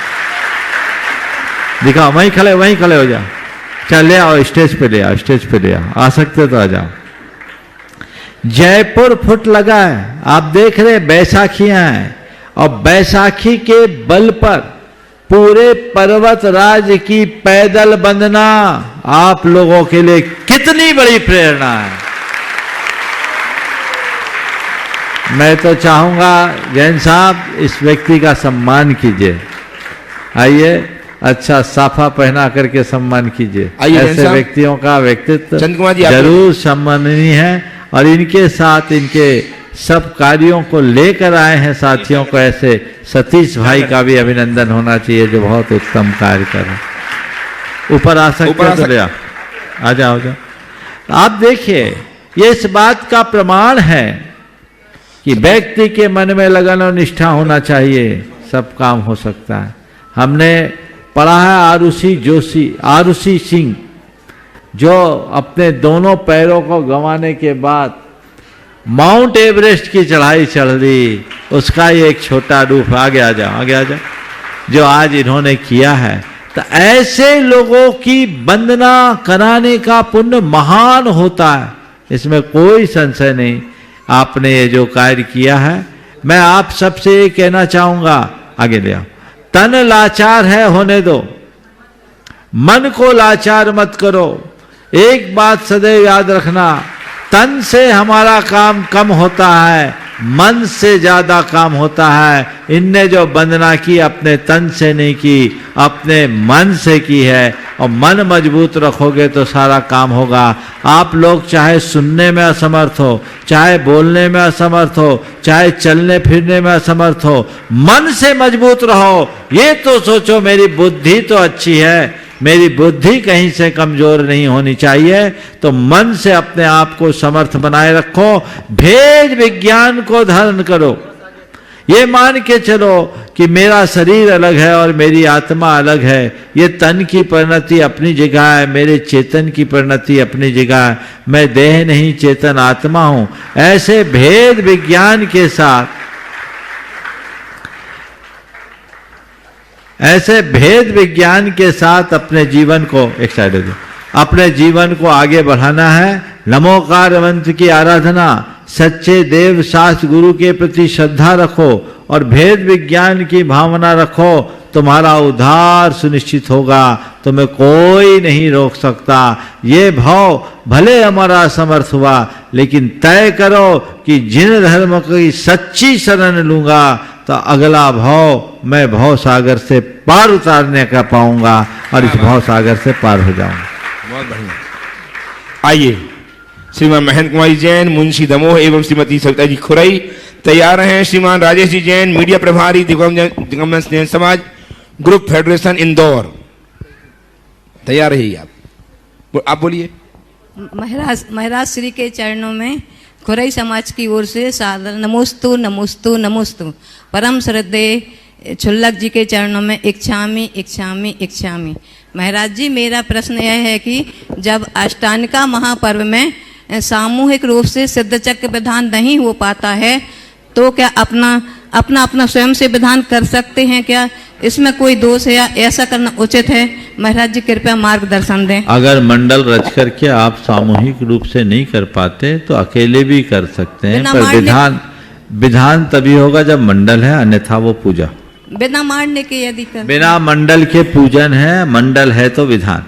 दिखाओ, वहीं खड़े हो जाओ, चल ले आओ, स्टेज पे ले आओ, स्टेज पे ले आओ, आ सकते तो आ जाओ। जयपुर फुट लगा है, आप देख रहे बैसाखियां हैं, और बैसाखी के बल पर पूरे पर्वत राज की पैदल वंदना आप लोगों के लिए कितनी बड़ी प्रेरणा है। मैं तो चाहूंगा जैन साहब इस व्यक्ति का सम्मान कीजिए। आइए, अच्छा साफा पहना करके सम्मान कीजिए। ऐसे व्यक्तियों का व्यक्तित्व जरूर सम्माननीय है, और इनके साथ इनके सब कार्यों को लेकर आए हैं साथियों को। ऐसे सतीश भाई का भी अभिनंदन होना चाहिए जो बहुत उत्तम कार्य कर रहे हैं। ऊपर आ सकते तो ले आ जाओ। आप देखिए, ये इस बात का प्रमाण है कि व्यक्ति के मन में लगन और निष्ठा होना चाहिए, सब काम हो सकता है। हमने पढ़ा है आरुषि सिंह, जो अपने दोनों पैरों को गंवाने के बाद माउंट एवरेस्ट की चढ़ाई चढ़ ली। उसका ये एक छोटा रूप, आगे आ जाओ, जो आज इन्होंने किया है। तो ऐसे लोगों की वंदना कराने का पुण्य महान होता है, इसमें कोई संशय नहीं। आपने ये जो कार्य किया है, मैं आप सबसे ये कहना चाहूंगा, आगे ले आओ, तन लाचार है होने दो, मन को लाचार मत करो। एक बात सदैव याद रखना, तन से हमारा काम कम होता है, मन से ज्यादा काम होता है। इनने जो वंदना की अपने तन से नहीं की, अपने मन से की है, और मन मजबूत रखोगे तो सारा काम होगा। आप लोग चाहे सुनने में असमर्थ हो, चाहे बोलने में असमर्थ हो, चाहे चलने फिरने में असमर्थ हो, मन से मजबूत रहो। ये तो सोचो मेरी बुद्धि तो अच्छी है, मेरी बुद्धि कहीं से कमजोर नहीं होनी चाहिए। तो मन से अपने आप को समर्थ बनाए रखो, भेद विज्ञान को धारण करो। ये मान के चलो कि मेरा शरीर अलग है और मेरी आत्मा अलग है, ये तन की परिणति अपनी जगह है, मेरे चेतन की परिणति अपनी जगह है, मैं देह नहीं चेतन आत्मा हूं। ऐसे भेद विज्ञान के साथ, ऐसे भेद विज्ञान के साथ अपने जीवन को, एक साइड दे, अपने जीवन को आगे बढ़ाना है। नमोकार मंत्र की आराधना, सच्चे देव शास्त्र गुरु के प्रति श्रद्धा रखो और भेद विज्ञान की भावना रखो, तुम्हारा उद्धार सुनिश्चित होगा, तुम्हें कोई नहीं रोक सकता। ये भाव भले हमारा समर्थ हुआ, लेकिन तय करो कि जिन धर्म की सच्ची शरण लूंगा तो अगला भाव मैं भाव सागर से पार उतारने का पाऊंगा और इस भाव सागर से पार हो जाऊंगा। बहुत बढ़िया। आइए श्रीमान महेंद्र कुमारी जैन, मुंशी दमोह एवं श्रीमती सविता जी खुरई तैयार हैं। श्रीमान राजेश जी जैन, मीडिया प्रभारी दिगंबर जैन समाज ग्रुप फेडरेशन इंदौर, तैयार रहिए आप बोलिए। महाराज श्री के चरणों में खुरई समाज की ओर से सादर नमोस्तु नमोस्तु नमोस्तु। परम श्रद्धेय छुल्लक जी के चरणों में इच्छामी इच्छामी इच्छामी। महाराज जी, मेरा प्रश्न यह है कि जब अष्टानिका महापर्व में सामूहिक रूप से सिद्धचक्र विधान नहीं हो पाता है तो क्या अपना स्वयं से विधान कर सकते हैं क्या? इसमें कोई दोष है या ऐसा करना उचित है? महाराज जी कृपया मार्गदर्शन दें। अगर मंडल रच करके आप सामूहिक रूप से नहीं कर पाते तो अकेले भी कर सकते हैं, पर विधान तभी होगा जब मंडल है, अन्यथा वो पूजा बिना मारने के यदि कर बिना मंडल के पूजन है, मंडल है तो विधान।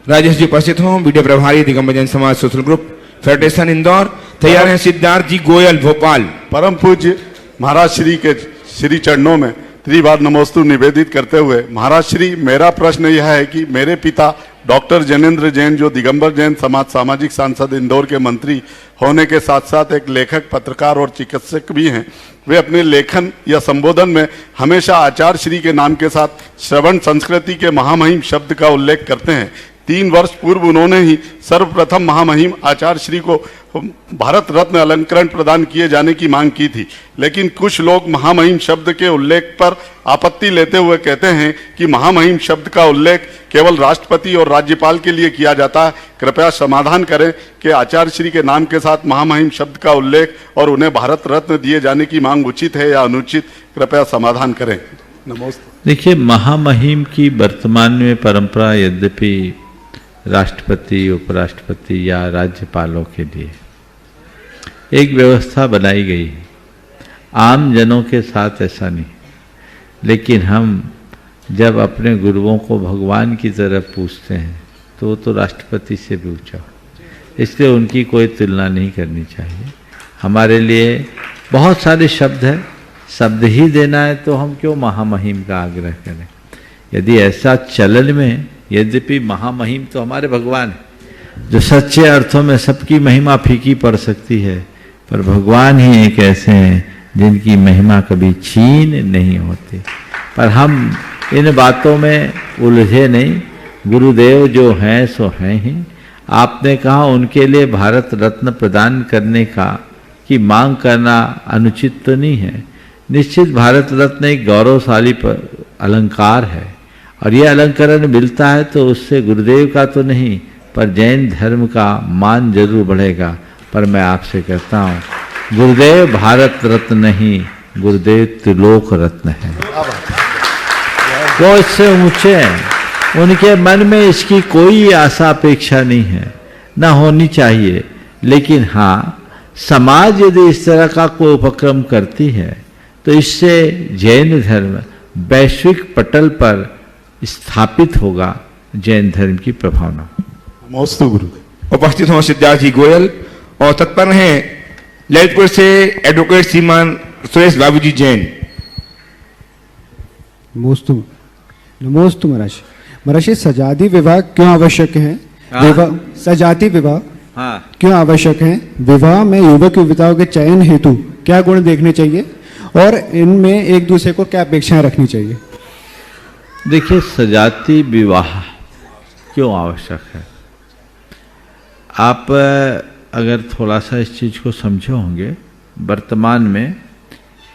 राजेश जी उपस्थित हों, वीडियो प्रभारी दिगंबर जैन समाज सोशल ग्रुप फेडरेशन इंदौर तैयार हैं। सिद्धार्थ जी गोयल भोपाल। परम पूज्य महाराज श्री के श्री चरणों में त्रिवार नमोस्तु निवेदित करते हुए, महाराज श्री, मेरा प्रश्न यह है कि मेरे पिता डॉक्टर जैनेन्द्र जैन, जो दिगंबर जैन समाज सामाजिक सांसद इंदौर के मंत्री होने के साथ साथ एक लेखक, पत्रकार और चिकित्सक भी हैं, वे अपने लेखन या संबोधन में हमेशा आचार्य श्री के नाम के साथ श्रवण संस्कृति के महामहिम शब्द का उल्लेख करते हैं। 3 वर्ष पूर्व उन्होंने ही सर्वप्रथम महामहिम आचार्य श्री को भारत रत्न अलंकरण प्रदान किए जाने की मांग की थी, लेकिन कुछ लोग महामहिम शब्द के उल्लेख पर आपत्ति लेते हुए कहते हैं कि महामहिम शब्द का उल्लेख केवल राष्ट्रपति और राज्यपाल के लिए किया जाता है। कृपया समाधान करें कि आचार्य श्री के नाम के साथ महामहिम शब्द का उल्लेख और उन्हें भारत रत्न दिए जाने की मांग उचित है या अनुचित? कृपया समाधान करें। नमस्ते। देखिए, महामहिम की वर्तमान में परंपरा यद्यपि राष्ट्रपति, उपराष्ट्रपति या राज्यपालों के लिए एक व्यवस्था बनाई गई है, आम जनों के साथ ऐसा नहीं। लेकिन हम जब अपने गुरुओं को भगवान की तरफ पूछते हैं तो वो तो राष्ट्रपति से भी ऊंचा, इसलिए उनकी कोई तुलना नहीं करनी चाहिए। हमारे लिए बहुत सारे शब्द हैं, शब्द ही देना है तो हम क्यों महामहिम का आग्रह करें? यदि ऐसा चलन में, यद्यपि महामहिम तो हमारे भगवान है, जो सच्चे अर्थों में सबकी महिमा फीकी पड़ सकती है, पर भगवान ही एक ऐसे हैं जिनकी महिमा कभी छीन नहीं होती। पर हम इन बातों में उलझे नहीं। गुरुदेव जो हैं सो हैं ही। आपने कहा उनके लिए भारत रत्न प्रदान करने की मांग करना अनुचित तो नहीं है। निश्चित भारत रत्न एक गौरवशाली अलंकार है और यह अलंकरण मिलता है तो उससे गुरुदेव का तो नहीं पर जैन धर्म का मान जरूर बढ़ेगा। पर मैं आपसे कहता हूँ, गुरुदेव भारत रत्न नहीं, गुरुदेव त्रिलोक रत्न है। वो इससे ऊंचे हैं, उनके मन में इसकी कोई आशा अपेक्षा नहीं है, ना होनी चाहिए। लेकिन हाँ, समाज यदि इस तरह का कोई उपक्रम करती है तो इससे जैन धर्म वैश्विक पटल पर स्थापित होगा, जैन धर्म की प्रभावना। नमोस्तु गुरुदेव। उपस्थित हों सिद्धार्थ जी गोयल और तत्पर हैं ललितपुर से एडवोकेट श्रीमान सुरेश बाबू जी जैन। नमोस्तु। नमोस्तु महाराज। महाराज, सजाति विवाह क्यों आवश्यक है? विवाह, सजाति विवाह क्यों आवश्यक है? विवाह में युवक युवतियों के चयन हेतु क्या गुण देखने चाहिए और इनमें एक दूसरे को क्या अपेक्षाएं रखनी चाहिए? देखिए, सजाति विवाह क्यों आवश्यक है? आप अगर थोड़ा सा इस चीज़ को समझे होंगे, वर्तमान में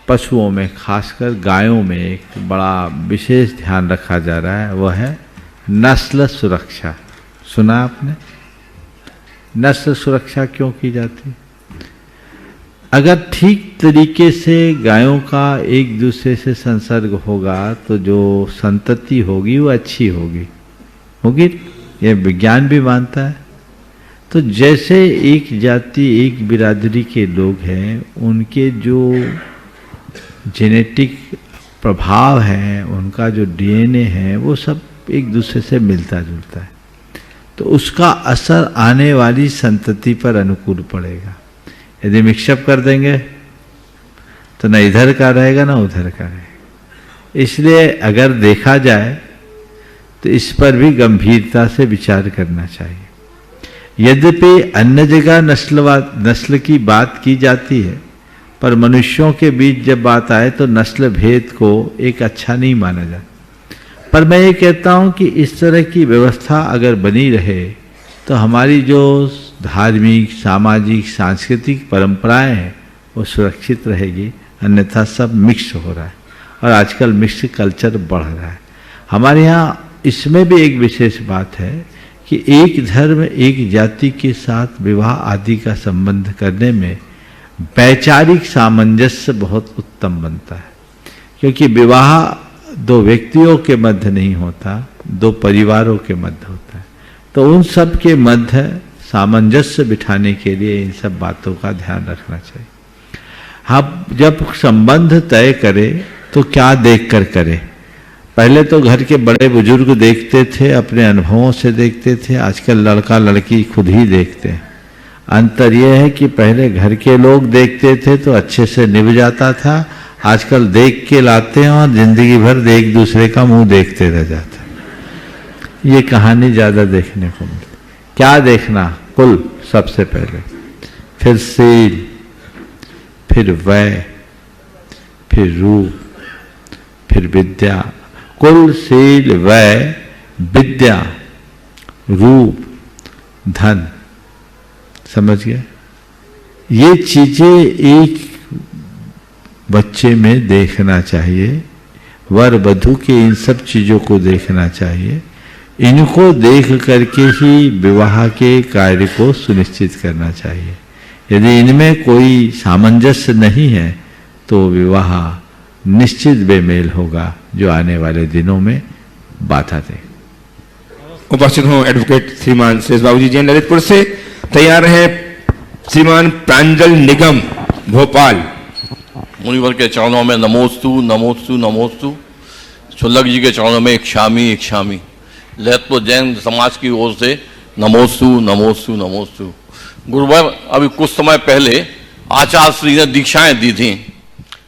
पशुओं में, खासकर गायों में एक बड़ा विशेष ध्यान रखा जा रहा है, वह है नस्ल सुरक्षा। सुना आपने? नस्ल सुरक्षा क्यों की जाती है? अगर ठीक तरीके से गायों का एक दूसरे से संसर्ग होगा तो जो संतति होगी वो अच्छी होगी। ये विज्ञान भी मानता है। तो जैसे एक जाति एक बिरादरी के लोग हैं, उनके जो जेनेटिक प्रभाव है, उनका जो डीएनए है, वो सब एक दूसरे से मिलता जुलता है, तो उसका असर आने वाली संतति पर अनुकूल पड़ेगा। यदि मिक्सअप कर देंगे तो ना इधर का रहेगा ना उधर का रहेगा। इसलिए अगर देखा जाए तो इस पर भी गंभीरता से विचार करना चाहिए। यद्यपि अन्य जगह नस्ल की बात की जाती है, पर मनुष्यों के बीच जब बात आए तो नस्ल भेद को एक अच्छा नहीं माना जाता। पर मैं ये कहता हूँ कि इस तरह की व्यवस्था अगर बनी रहे तो हमारी जो धार्मिक, सामाजिक, सांस्कृतिक परंपराएं हैं वो सुरक्षित रहेगी। अन्यथा सब मिक्स हो रहा है और आजकल मिक्स कल्चर बढ़ रहा है। हमारे यहाँ इसमें भी एक विशेष बात है कि एक धर्म एक जाति के साथ विवाह आदि का संबंध करने में वैचारिक सामंजस्य बहुत उत्तम बनता है, क्योंकि विवाह दो व्यक्तियों के मध्य नहीं होता, दो परिवारों के मध्य होता है। तो उन सब के मध्य सामंजस्य बिठाने के लिए इन सब बातों का ध्यान रखना चाहिए। हम जब संबंध तय करें तो क्या देखकर करें? पहले तो घर के बड़े बुजुर्ग देखते थे, अपने अनुभवों से देखते थे। आजकल लड़का लड़की खुद ही देखते हैं। अंतर यह है कि पहले घर के लोग देखते थे तो अच्छे से निभ जाता था, आजकल देख के लाते हैं और जिंदगी भर एक दूसरे का मुंह देखते रह जाते हैं। ये कहानी ज्यादा देखने को मिलती। क्या देखना? कुल सबसे पहले, फिर शील, फिर वय, फिर रूप, फिर विद्या। कुल, शील, वय, विद्या, रूप, धन। समझ गए? ये चीजें एक बच्चे में देखना चाहिए। वर वधू के इन सब चीजों को देखना चाहिए। इनको देख करके ही विवाह के कार्य को सुनिश्चित करना चाहिए। यदि इनमें कोई सामंजस्य नहीं है तो विवाह निश्चित बेमेल होगा, जो आने वाले दिनों में बाधा दे। उपस्थित हूँ एडवोकेट श्रीमान शेष बाबू जी जैन ललितपुर से। तैयार है श्रीमान प्रांजल निगम भोपाल। मुनिवर के चरणों में नमोस्तु नमोस्तु नमोस्तु। शुल्लक जी के चरणों में इक्षामी इक्षामी। ललितपुर जैन समाज की ओर से नमोस्तु नमोस्तु नमोस्तु। गुरुवर, अभी कुछ समय पहले आचार्य श्री ने दीक्षाएं दी थी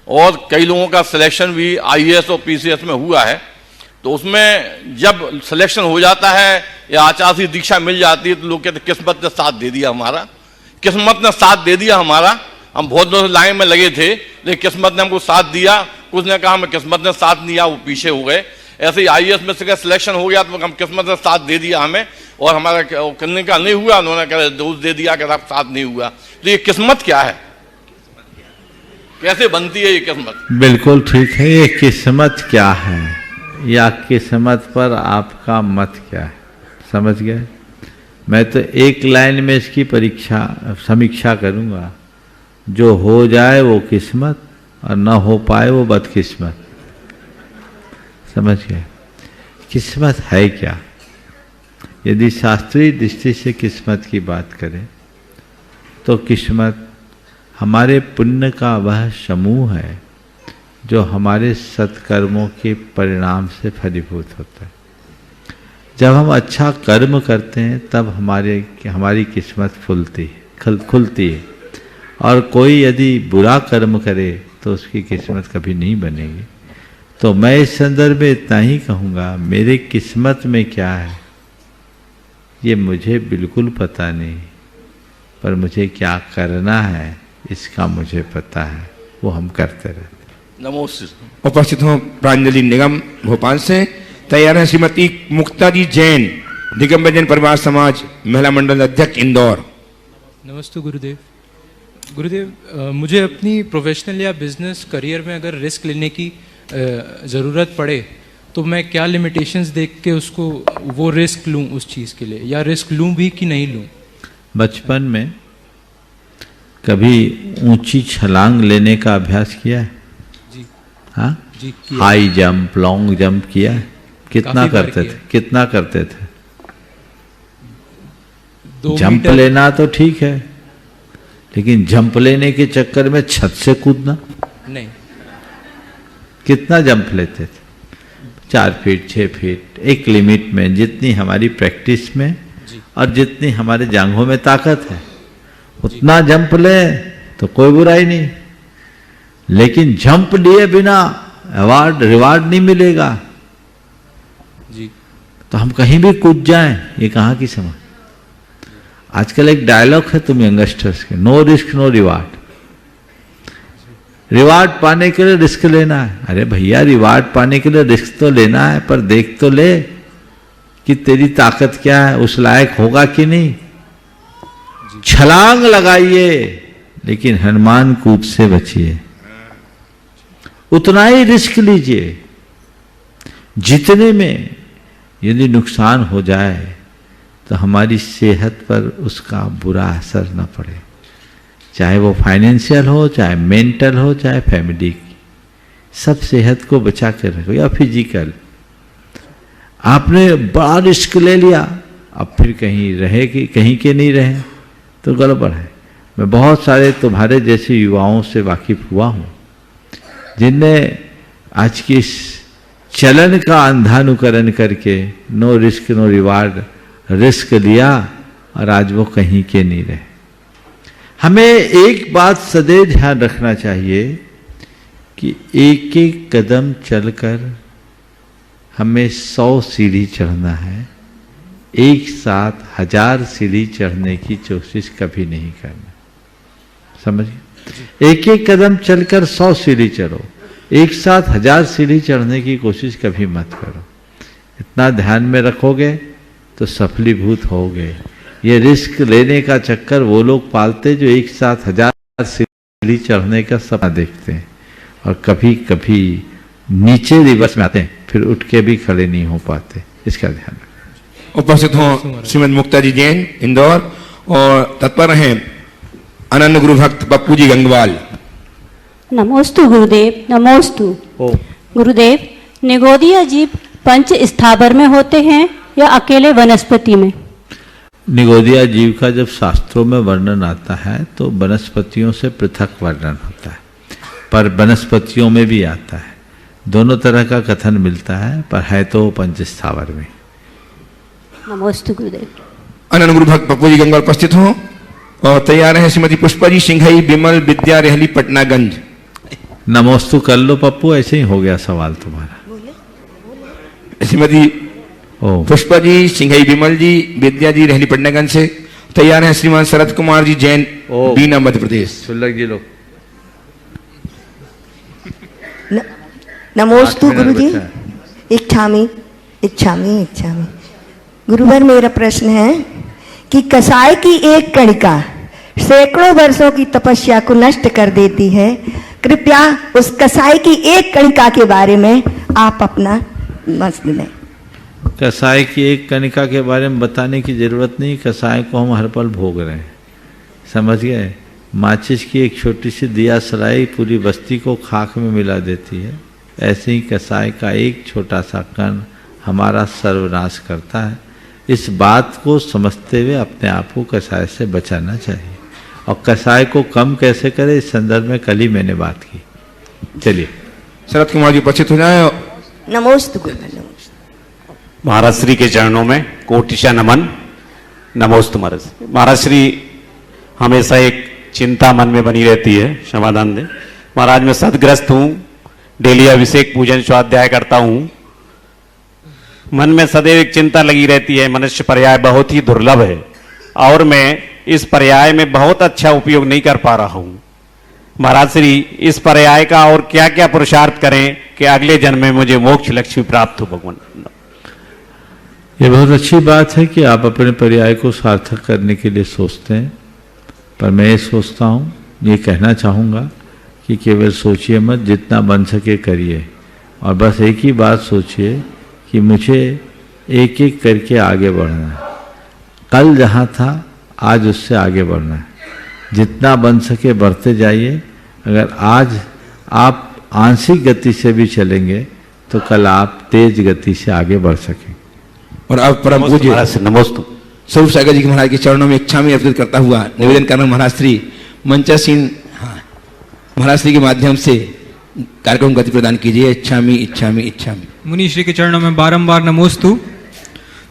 और कई लोगों का सिलेक्शन भी आईएएस और पीसीएस में हुआ है। तो उसमें जब सिलेक्शन हो जाता है या आचार्य श्री दीक्षा मिल जाती है तो लोग कहते किस्मत ने साथ दे दिया हमारा, किस्मत ने साथ दे दिया हमारा। हम बहुत दिनों से लाइन में लगे थे लेकिन किस्मत ने हमको साथ दिया। कुछ ने कहा हमें किस्मत ने साथ नहीं दिया, वो पीछे हो गए। ऐसे ही आईएएस में से सिलेक्शन हो गया तो हम किस्मत ने साथ दे दिया हमें, और हमारा करने का नहीं हुआ, उन्होंने कहा दोष दे दिया कि आप साथ नहीं हुआ। तो ये किस्मत क्या है, कैसे बनती है ये किस्मत? बिल्कुल ठीक है। ये किस्मत क्या है या किस्मत पर आपका मत क्या है, समझ गए? मैं तो एक लाइन में इसकी समीक्षा करूंगा। जो हो जाए वो किस्मत और न हो पाए वो बदकिस्मत। समझ गए? किस्मत है क्या? यदि शास्त्रीय दृष्टि से किस्मत की बात करें तो किस्मत हमारे पुण्य का वह समूह है जो हमारे सत्कर्मों के परिणाम से फलीभूत होता है। जब हम अच्छा कर्म करते हैं तब हमारी किस्मत खुलती है, और कोई यदि बुरा कर्म करे तो उसकी किस्मत कभी नहीं बनेगी। तो मैं इस संदर्भ में इतना ही कहूँगा, मेरे किस्मत में क्या है ये मुझे बिल्कुल पता नहीं, पर मुझे क्या करना है इसका मुझे पता है, वो हम करते रहते। नमस्ते। उपस्थित हूँ प्रांजलि निगम भोपाल से। तैयार है श्रीमती मुक्ता जी जैन, दिगंबर जैन परिवार समाज महिला मंडल अध्यक्ष इंदौर। नमस्ते गुरुदेव। गुरुदेव, मुझे अपनी प्रोफेशनल या बिजनेस करियर में अगर रिस्क लेने की ज़रूरत पड़े तो मैं क्या लिमिटेशंस देख के उसको वो रिस्क लूँ उस चीज़ के लिए, या रिस्क लूँ भी कि नहीं लूँ? बचपन में कभी ऊंची छलांग लेने का अभ्यास किया है? जी। हाँ जी, हाई जंप, लॉन्ग जंप किया है? कितना करते थे? कितना करते थे? जंप लेना तो ठीक है, लेकिन जंप लेने के चक्कर में छत से कूदना नहीं। कितना जंप लेते थे? 4 फीट 6 फीट, एक लिमिट में, जितनी हमारी प्रैक्टिस में और जितनी हमारे जांघों में ताकत है उतना जंप ले तो कोई बुराई नहीं, लेकिन जंप लिए बिना अवार्ड रिवार्ड नहीं मिलेगा जी। तो हम कहीं भी कूद जाएं, ये कहाँ की समझ। आजकल एक डायलॉग है तुम यंगस्टर्स के, no risk no reward. Reward पाने के लिए रिस्क लेना है। अरे भैया, रिवार्ड पाने के लिए रिस्क तो लेना है, पर देख तो ले कि तेरी ताकत क्या है, उस लायक होगा कि नहीं। छलांग लगाइए लेकिन हनुमान कूद से बचिए, उतना ही रिस्क लीजिए जितने में यदि नुकसान हो जाए तो हमारी सेहत पर उसका बुरा असर न पड़े, चाहे वो फाइनेंशियल हो, चाहे मेंटल हो, चाहे फैमिली की, सब सेहत को बचा कर रखो। या फिजिकल, आपने बड़ा रिस्क ले लिया, अब फिर कहीं रहे कि कहीं के नहीं रहे तो गड़बड़ है। मैं बहुत सारे तुम्हारे जैसे युवाओं से वाकिफ हुआ हूँ जिनने आज की इस चलन का अंधानुकरण करके no risk no reward risk लिया और आज वो कहीं के नहीं रहे। हमें एक बात सदैव ध्यान रखना चाहिए कि एक एक कदम चलकर हमें 100 सीढ़ी चढ़ना है, एक साथ 1000 सीढ़ी चढ़ने की कोशिश कभी नहीं करना। समझिए, एक एक कदम चलकर 100 सीढ़ी चढ़ो, एक साथ 1000 सीढ़ी चढ़ने की कोशिश कभी मत करो। इतना ध्यान में रखोगे तो सफलीभूत होगे। ये रिस्क लेने का चक्कर वो लोग पालते जो एक साथ 1000 सीढ़ी चढ़ने का सपना देखते हैं और कभी कभी नीचे रिवर्स में आते हैं, फिर उठ के भी खड़े नहीं हो पाते। इसका ध्यान रखें। उपस्थित हों श्रीमद मुक्ता जी जैन इंदौर, और तत्पर हैं अनंत गुरु भक्त पप्पू जी गंगवाल। नमोस्तु गुरुदेव, नमोस्तु। गुरुदेव, निगोदिया जीव पंच स्थावर में होते हैं या अकेले वनस्पति में? निगोदिया जीव का जब शास्त्रों में वर्णन आता है तो वनस्पतियों से पृथक वर्णन होता है, पर वनस्पतियों में भी आता है। दोनों तरह का कथन मिलता है, पर है तो पंच स्थावर में। नमोस्तु गुरुदेव। अनंत गुरु भक्त पप्पू जी गंगवाल उपस्थित हों और तैयार है श्रीमती पुष्पा जी सिंघई बिमल विद्या रेहली पटनागंज। नमोस्तु कर लो पप्पू, ऐसे ही हो गया सवाल तुम्हारा। श्रीमती पुष्पा जी सिंघई बिमल जी विद्या जी रेहली पटनागंज से तैयार हैं श्रीमान शरद कुमार जी जैन बीना मध्य प्रदेश। शुल्लक जी लोग। नमोस्तु गुरु जी। इच्छामी इच्छामी इच्छामी। गुरुवर, मेरा प्रश्न है कि कसाय की एक कणिका सैकड़ों वर्षों की तपस्या को नष्ट कर देती है। कृपया उस कसाय की एक कणिका के बारे में आप अपना मत दें। कसाय की एक कणिका के बारे में बताने की जरूरत नहीं, कसाय को हम हर पल भोग रहे हैं। समझ गए? माचिस की एक छोटी सी दिया सलाई पूरी बस्ती को खाक में मिला देती है, ऐसे ही कसाय का एक छोटा सा कण हमारा सर्वनाश करता है। इस बात को समझते हुए अपने आप को कसाय से बचाना चाहिए, और कसाय को कम कैसे करें इस संदर्भ में कल ही मैंने बात की। चलिए शरद कुमार जी उपस्थित हो जाए। नमोस्तु गुरु। महाराज श्री के चरणों में कोटिशा नमन। नमोस्तु महाराज। महाराज श्री, हमेशा एक चिंता मन में बनी रहती है, समाधान दे महाराज। मैं सदग्रस्त हूँ, डेली अभिषेक पूजन स्वाध्याय करता हूँ। मन में सदैव एक चिंता लगी रहती है। मनुष्य पर्याय बहुत ही दुर्लभ है और मैं इस पर्याय में बहुत अच्छा उपयोग नहीं कर पा रहा हूँ। महाराज श्री, इस पर्याय का और क्या क्या पुरुषार्थ करें कि अगले जन्म में मुझे मोक्ष लक्ष्मी प्राप्त हो भगवान। ये बहुत अच्छी बात है कि आप अपने पर्याय को सार्थक करने के लिए सोचते हैं, पर मैं ये सोचता हूँ, ये कहना चाहूँगा कि केवल सोचिए मत, जितना बन सके करिए, और बस एक ही बात सोचिए कि मुझे एक एक करके आगे बढ़ना है। कल जहाँ था आज उससे आगे बढ़ना है। जितना बन सके बढ़ते जाइए। अगर आज आप आंशिक गति से भी चलेंगे तो कल आप तेज गति से आगे बढ़ सकेंगे। और अब परम पूज्य नमोस्तु स्वरूप सागर जी के महाराज के चरणों में इच्छामी अर्पित करता हुआ निवेदन करना महाराज श्री मंचासीन महाराज श्री के माध्यम से कार्यक्रम गति प्रदान कीजिए। इच्छामी इच्छामी इच्छामी। मुनि श्री के चरणों में बारंबार नमोस्तु।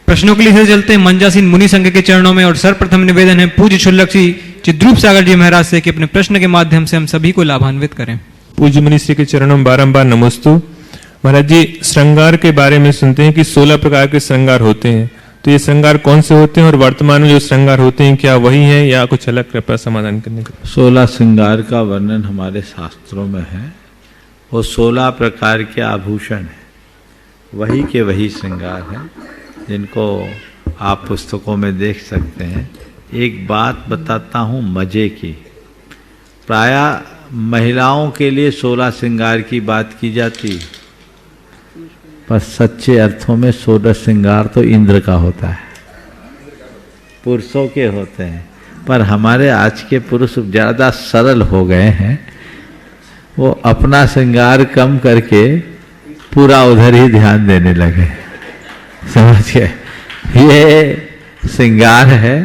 प्रश्नों के लिए चलते हैं मंचासीन मुनि संघ के चरणों में और सर्वप्रथम निवेदन है पूज्य क्षुल्लक श्री चिद्रूप सागर जी महाराज से कि अपने प्रश्न के माध्यम से हम सभी को लाभान्वित करें। पूज्य मुनि श्री के चरणों में बारंबार नमोस्तु। महाराज जी, श्रृंगार के बारे में सुनते हैं कि 16 प्रकार के श्रृंगार होते हैं, तो ये श्रृंगार कौन से होते हैं और वर्तमान में जो श्रृंगार होते हैं क्या वही है या कुछ अलग कृपया समाधान करने का। 16 श्रृंगार का वर्णन हमारे शास्त्रों में है। वो 16 प्रकार के आभूषण है, वही के वही श्रृंगार है जिनको आप पुस्तकों में देख सकते हैं। एक बात बताता हूँ मजे की, प्रायः महिलाओं के लिए 16 श्रृंगार की बात की जाती, पर सच्चे अर्थों में 16 श्रृंगार तो इंद्र का होता है, पुरुषों के होते हैं। पर हमारे आज के पुरुष ज़्यादा सरल हो गए हैं, वो अपना श्रृंगार कम करके पूरा उधर ही ध्यान देने लगे। समझ गए? ये श्रृंगार है।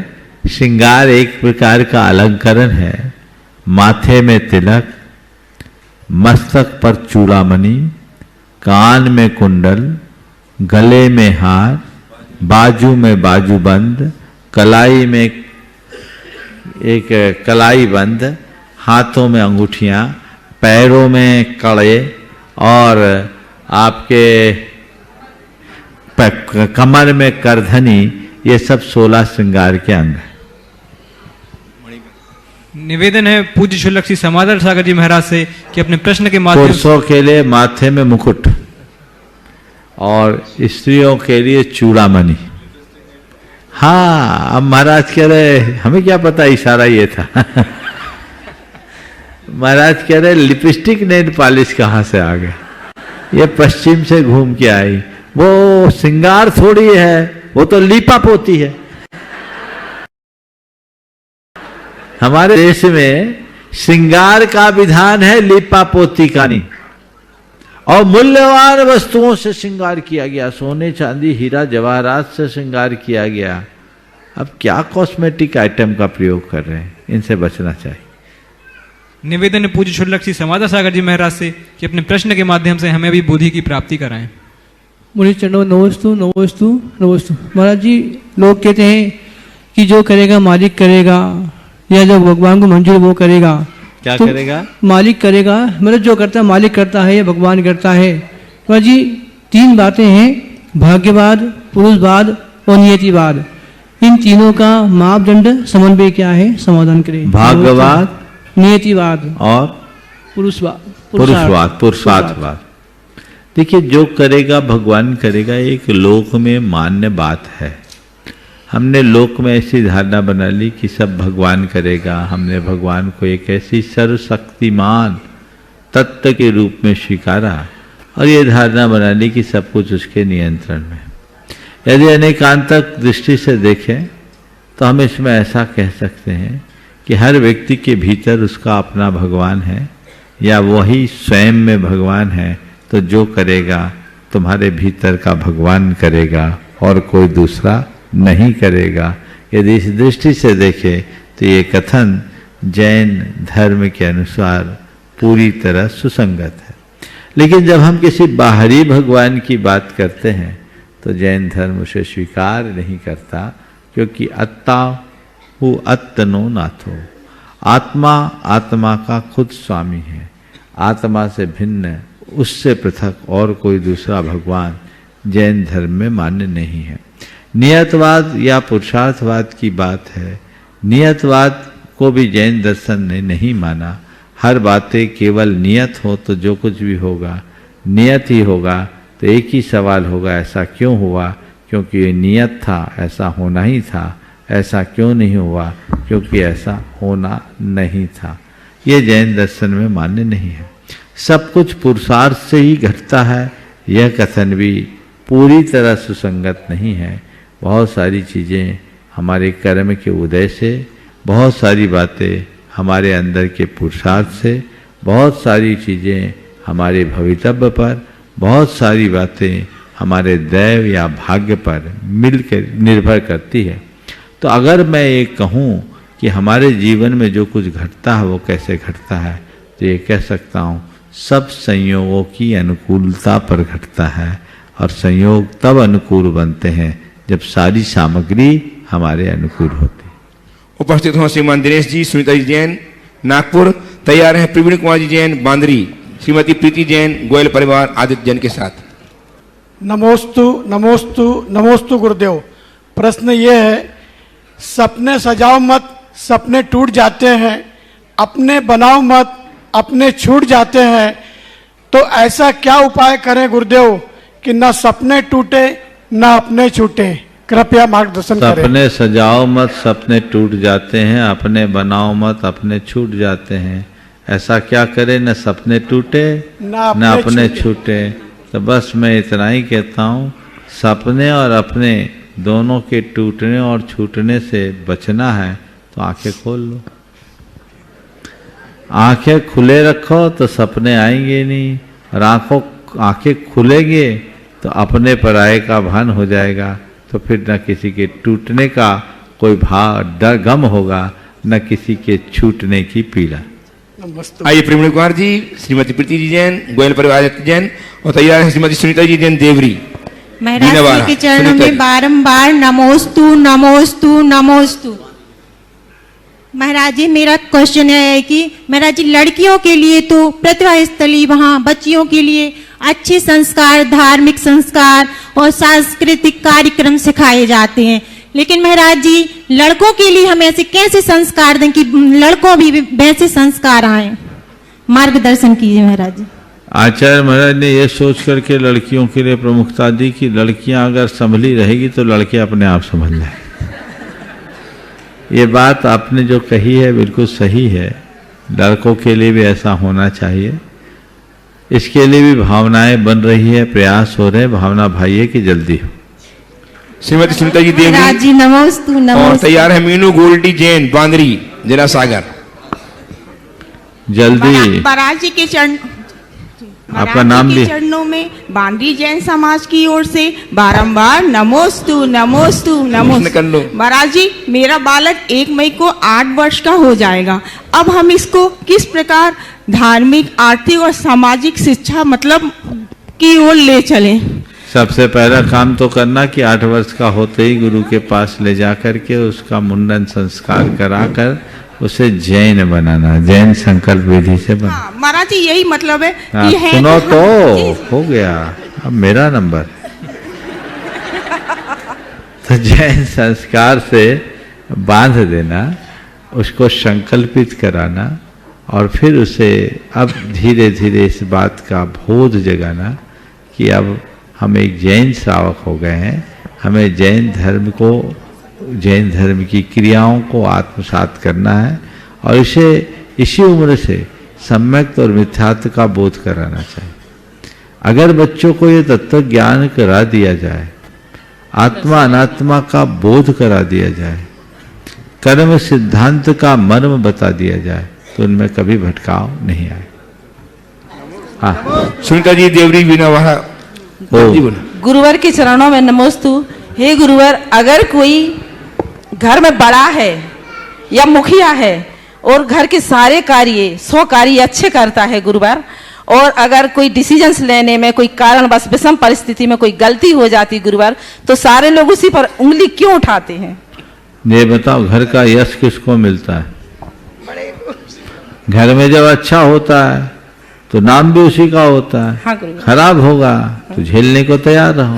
श्रृंगार एक प्रकार का अलंकरण है। माथे में तिलक, मस्तक पर चूड़ामणि, कान में कुंडल, गले में हार, बाजू में बाजूबंद, कलाई में एक कलाई बंद, हाथों में अंगूठियां, पैरों में कड़े और आपके कमर में करधनी, ये सब 16 श्रृंगार के अंग हैं। निवेदन है पूज्य क्षुल्लक श्री समादर सागर जी महाराज से कि अपने प्रश्न के माध्यम पुरुषों के लिए माथे में मुकुट और स्त्रियों के लिए चूड़ामणि। हाँ, अब महाराज कह रहे, हमें क्या पता इशारा ये था। महाराज कह रहे लिपस्टिक नेल पॉलिश कहाँ से आ गया, ये पश्चिम से घूम के आई। वो श्रृंगार थोड़ी है, वो तो लीपा पोती है। हमारे देश में श्रृंगार का विधान है, लीपा पोती का नहीं। और मूल्यवान वस्तुओं से श्रृंगार किया गया, सोने चांदी हीरा जवाहरात से श्रृंगार किया गया। अब क्या कॉस्मेटिक आइटम का प्रयोग कर रहे हैं, इनसे बचना चाहिए। निवेदन है पूज्य क्षुल्लक श्री समादर सागर जी महाराज से कि अपने प्रश्न के माध्यम से हमें भी बुद्धि की प्राप्ति कराएं। मुझे चरणों नमोस्तु नमोस्तु नमोस्तु। महाराज जी, लोग कहते हैं कि जो करेगा मालिक करेगा, या जो भगवान को मंजूर वो करेगा। क्या तो करेगा? मालिक करेगा, मतलब जो करता है मालिक करता है या भगवान करता है। महाराज जी, 3 बातें हैं, भाग्यवाद, पुरुषवाद और नियतिवाद। इन तीनों का मापदंड समन्वय क्या है, समाधान करें। भाग्यवाद, नियतिवाद और पुरुषवाद। देखिए, जो करेगा भगवान करेगा, एक लोक में मान्य बात है। हमने लोक में ऐसी धारणा बना ली कि सब भगवान करेगा। हमने भगवान को एक ऐसी सर्वशक्तिमान तत्व के रूप में स्वीकारा और ये धारणा बना ली कि सब कुछ उसके नियंत्रण में। यदि अनेकांतक दृष्टि से देखें तो हम इसमें ऐसा कह सकते हैं कि हर व्यक्ति के भीतर उसका अपना भगवान है या वही स्वयं में भगवान है। तो जो करेगा तुम्हारे भीतर का भगवान करेगा और कोई दूसरा नहीं करेगा। यदि इस दृष्टि से देखें तो ये कथन जैन धर्म के अनुसार पूरी तरह सुसंगत है। लेकिन जब हम किसी बाहरी भगवान की बात करते हैं तो जैन धर्म उसे स्वीकार नहीं करता, क्योंकि अत्ता हु अत्तनो नाथो, आत्मा आत्मा का खुद स्वामी है। आत्मा से भिन्न, उससे पृथक और कोई दूसरा भगवान जैन धर्म में मान्य नहीं है। नियतवाद या पुरुषार्थवाद की बात है। नियतवाद को भी जैन दर्शन ने नहीं माना। हर बातें केवल नियत हो तो जो कुछ भी होगा नियत ही होगा। तो एक ही सवाल होगा, ऐसा क्यों हुआ? क्योंकि ये नियत था, ऐसा होना ही था। ऐसा क्यों नहीं हुआ? क्योंकि ऐसा होना नहीं था। ये जैन दर्शन में मान्य नहीं है। सब कुछ पुरुषार्थ से ही घटता है, यह कथन भी पूरी तरह सुसंगत नहीं है। बहुत सारी चीज़ें हमारे कर्म के उदय से, बहुत सारी बातें हमारे अंदर के पुरुषार्थ से, बहुत सारी चीज़ें हमारे भवितव्य पर, बहुत सारी बातें हमारे दैव या भाग्य पर मिलकर निर्भर करती है। तो अगर मैं ये कहूँ कि हमारे जीवन में जो कुछ घटता है वो कैसे घटता है, तो ये कह सकता हूँ सब संयोगों की अनुकूलता पर घटता है, और संयोग तब अनुकूल बनते हैं जब सारी सामग्री हमारे अनुकूल होती है। उपस्थित हो श्रीमान दिनेश जी, सुनीता जी जैन नागपुर, तैयार हैं प्रवीण कुमार जी जैन बांदरी, श्रीमती प्रीति जैन गोयल परिवार आदित्य जैन के साथ। नमोस्तु नमोस्तु नमोस्तु गुरुदेव। प्रश्न ये है, सपने सजाओ मत सपने टूट जाते हैं, अपने बनाओ मत अपने छूट जाते हैं, तो ऐसा क्या उपाय करें गुरुदेव कि न सपने टूटे न अपने छूटे? कृपया मार्गदर्शन करें। सपने सजाओ मत सपने टूट जाते हैं, अपने बनाओ मत अपने छूट जाते हैं। ऐसा क्या करें न सपने टूटे न अपने छूटे? तो बस मैं इतना ही कहता हूँ, सपने और अपने दोनों के टूटने और छूटने से बचना है तो आंखें खोल लो। आंखें खुले रखो तो सपने आएंगे नहीं, और आंखें खुलेंगे तो अपने पराये का भान हो जाएगा, तो फिर न किसी के टूटने का कोई डर गम होगा, न किसी के छूटने की पीड़ा। आइए प्रवीण कुमार जी, श्रीमती प्रीति जी जैन गोयल परिवार आदित्य जैन, और तैयार है श्रीमती सुनीता जी जैन देवरी। महाराज जी के चरणों में बारंबार नमोस्तु नमोस्तु नमोस्तु। महाराज जी मेरा क्वेश्चन है कि महाराज जी लड़कियों के लिए तो प्रतिभा स्थली, वहाँ बच्चियों के लिए अच्छे संस्कार, धार्मिक संस्कार और सांस्कृतिक कार्यक्रम सिखाए जाते हैं, लेकिन महाराज जी लड़कों के लिए हम ऐसे कैसे संस्कार दें कि लड़कों भी वैसे संस्कार आए? मार्गदर्शन कीजिए महाराज जी। आचार्य महाराज ने यह सोच करके लड़कियों के लिए प्रमुखता दी कि लड़कियां अगर संभली रहेगी तो लड़के अपने आप संभल जाए। ये बात आपने जो कही है बिल्कुल सही है, लड़कों के लिए भी ऐसा होना चाहिए। इसके लिए भी भावनाएं बन रही है, प्रयास हो रहे हैं, भावना भाई है कि जल्दी हो। श्रीमती सुनीता जी देवी महाराज जी नमोस्तु नमोस्तु। और तैयार है मीनू गोल्डी जैन बांदरी जिला सागर। जल्दी महाराज जी के चरण आपका नाम भी चरणों में बांदरी जैन समाज की ओर से बारंबार नमोस्तु नमोस्तु नमोस्तु। महाराज जी मेरा बालक 1 मई को 8 वर्ष का हो जाएगा, अब हम इसको किस प्रकार धार्मिक, आर्थिक और सामाजिक शिक्षा मतलब की ओर ले चलें? सबसे पहला काम तो करना कि 8 वर्ष का होते ही गुरु के पास ले जा करके उसका मुंडन संस्कार कराकर उसे जैन बनाना, जैन संकल्प विधि से बना। महाराज जी यही मतलब है कि है सुनो तो हो गया, अब मेरा नंबर। तो जैन संस्कार से बांध देना, उसको संकल्पित कराना, और फिर उसे अब धीरे धीरे इस बात का बोध जगाना कि अब हम एक जैन श्रावक हो गए हैं, हमें जैन धर्म को, जैन धर्म की क्रियाओं को आत्मसात करना है, और इसे इसी उम्र से सम्यक और मिथ्यात्व का बोध कराना चाहिए। अगर बच्चों को ये तत्व ज्ञान करा दिया जाए, आत्मा अनात्मा का बोध करा दिया जाए, कर्म सिद्धांत का मर्म बता दिया जाए, तो उनमें कभी भटकाव नहीं आए। सुनीता जी देवरी बिना वहा गुरुवर के चरणों में नमोस्तु। हे गुरुवर, अगर कोई घर में बड़ा है या मुखिया है और घर के सारे कार्य 100 कार्य अच्छे करता है गुरुवर, और अगर कोई डिसीजंस लेने में कोई कारण बस विषम परिस्थिति में कोई गलती हो जाती गुरुवर, तो सारे लोग उसी पर उंगली क्यों उठाते हैं? ये बताओ, घर का यश किसको मिलता है? घर में जब अच्छा होता है तो नाम भी उसी का होता है। हाँ, खराब होगा तो झेलने को तैयार रहो,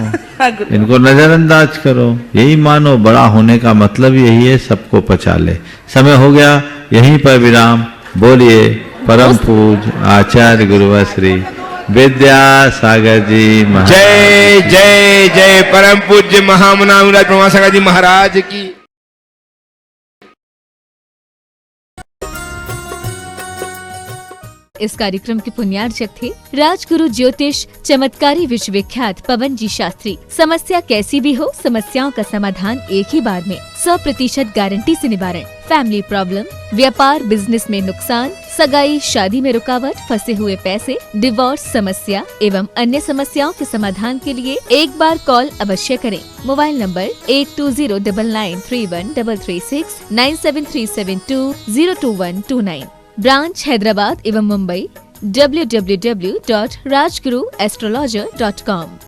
इनको नजरअंदाज करो, यही मानो बड़ा होने का मतलब यही है, सबको पचा ले। समय हो गया, यहीं पर विराम। बोलिए परम पूज आचार्य गुरुवर श्री विद्यासागर जी महाराज। जय जय जय परम पूज्य महामना विद्यासागर जी महाराज की। इस कार्यक्रम के पुण्यार्चक थे राजगुरु ज्योतिष चमत्कारी विश्वविख्यात पवन जी शास्त्री। समस्या कैसी भी हो, समस्याओं का समाधान एक ही बार में, 100% गारंटी से निवारण। फैमिली प्रॉब्लम, व्यापार बिजनेस में नुकसान, सगाई, शादी में रुकावट, फंसे हुए पैसे, डिवोर्स समस्या एवं अन्य समस्याओं के समाधान के लिए एक बार कॉल अवश्य करें। Mobile number 8209931336 9737202129। ब्रांच हैदराबाद एवं मुंबई www.rajguruastrologer.com।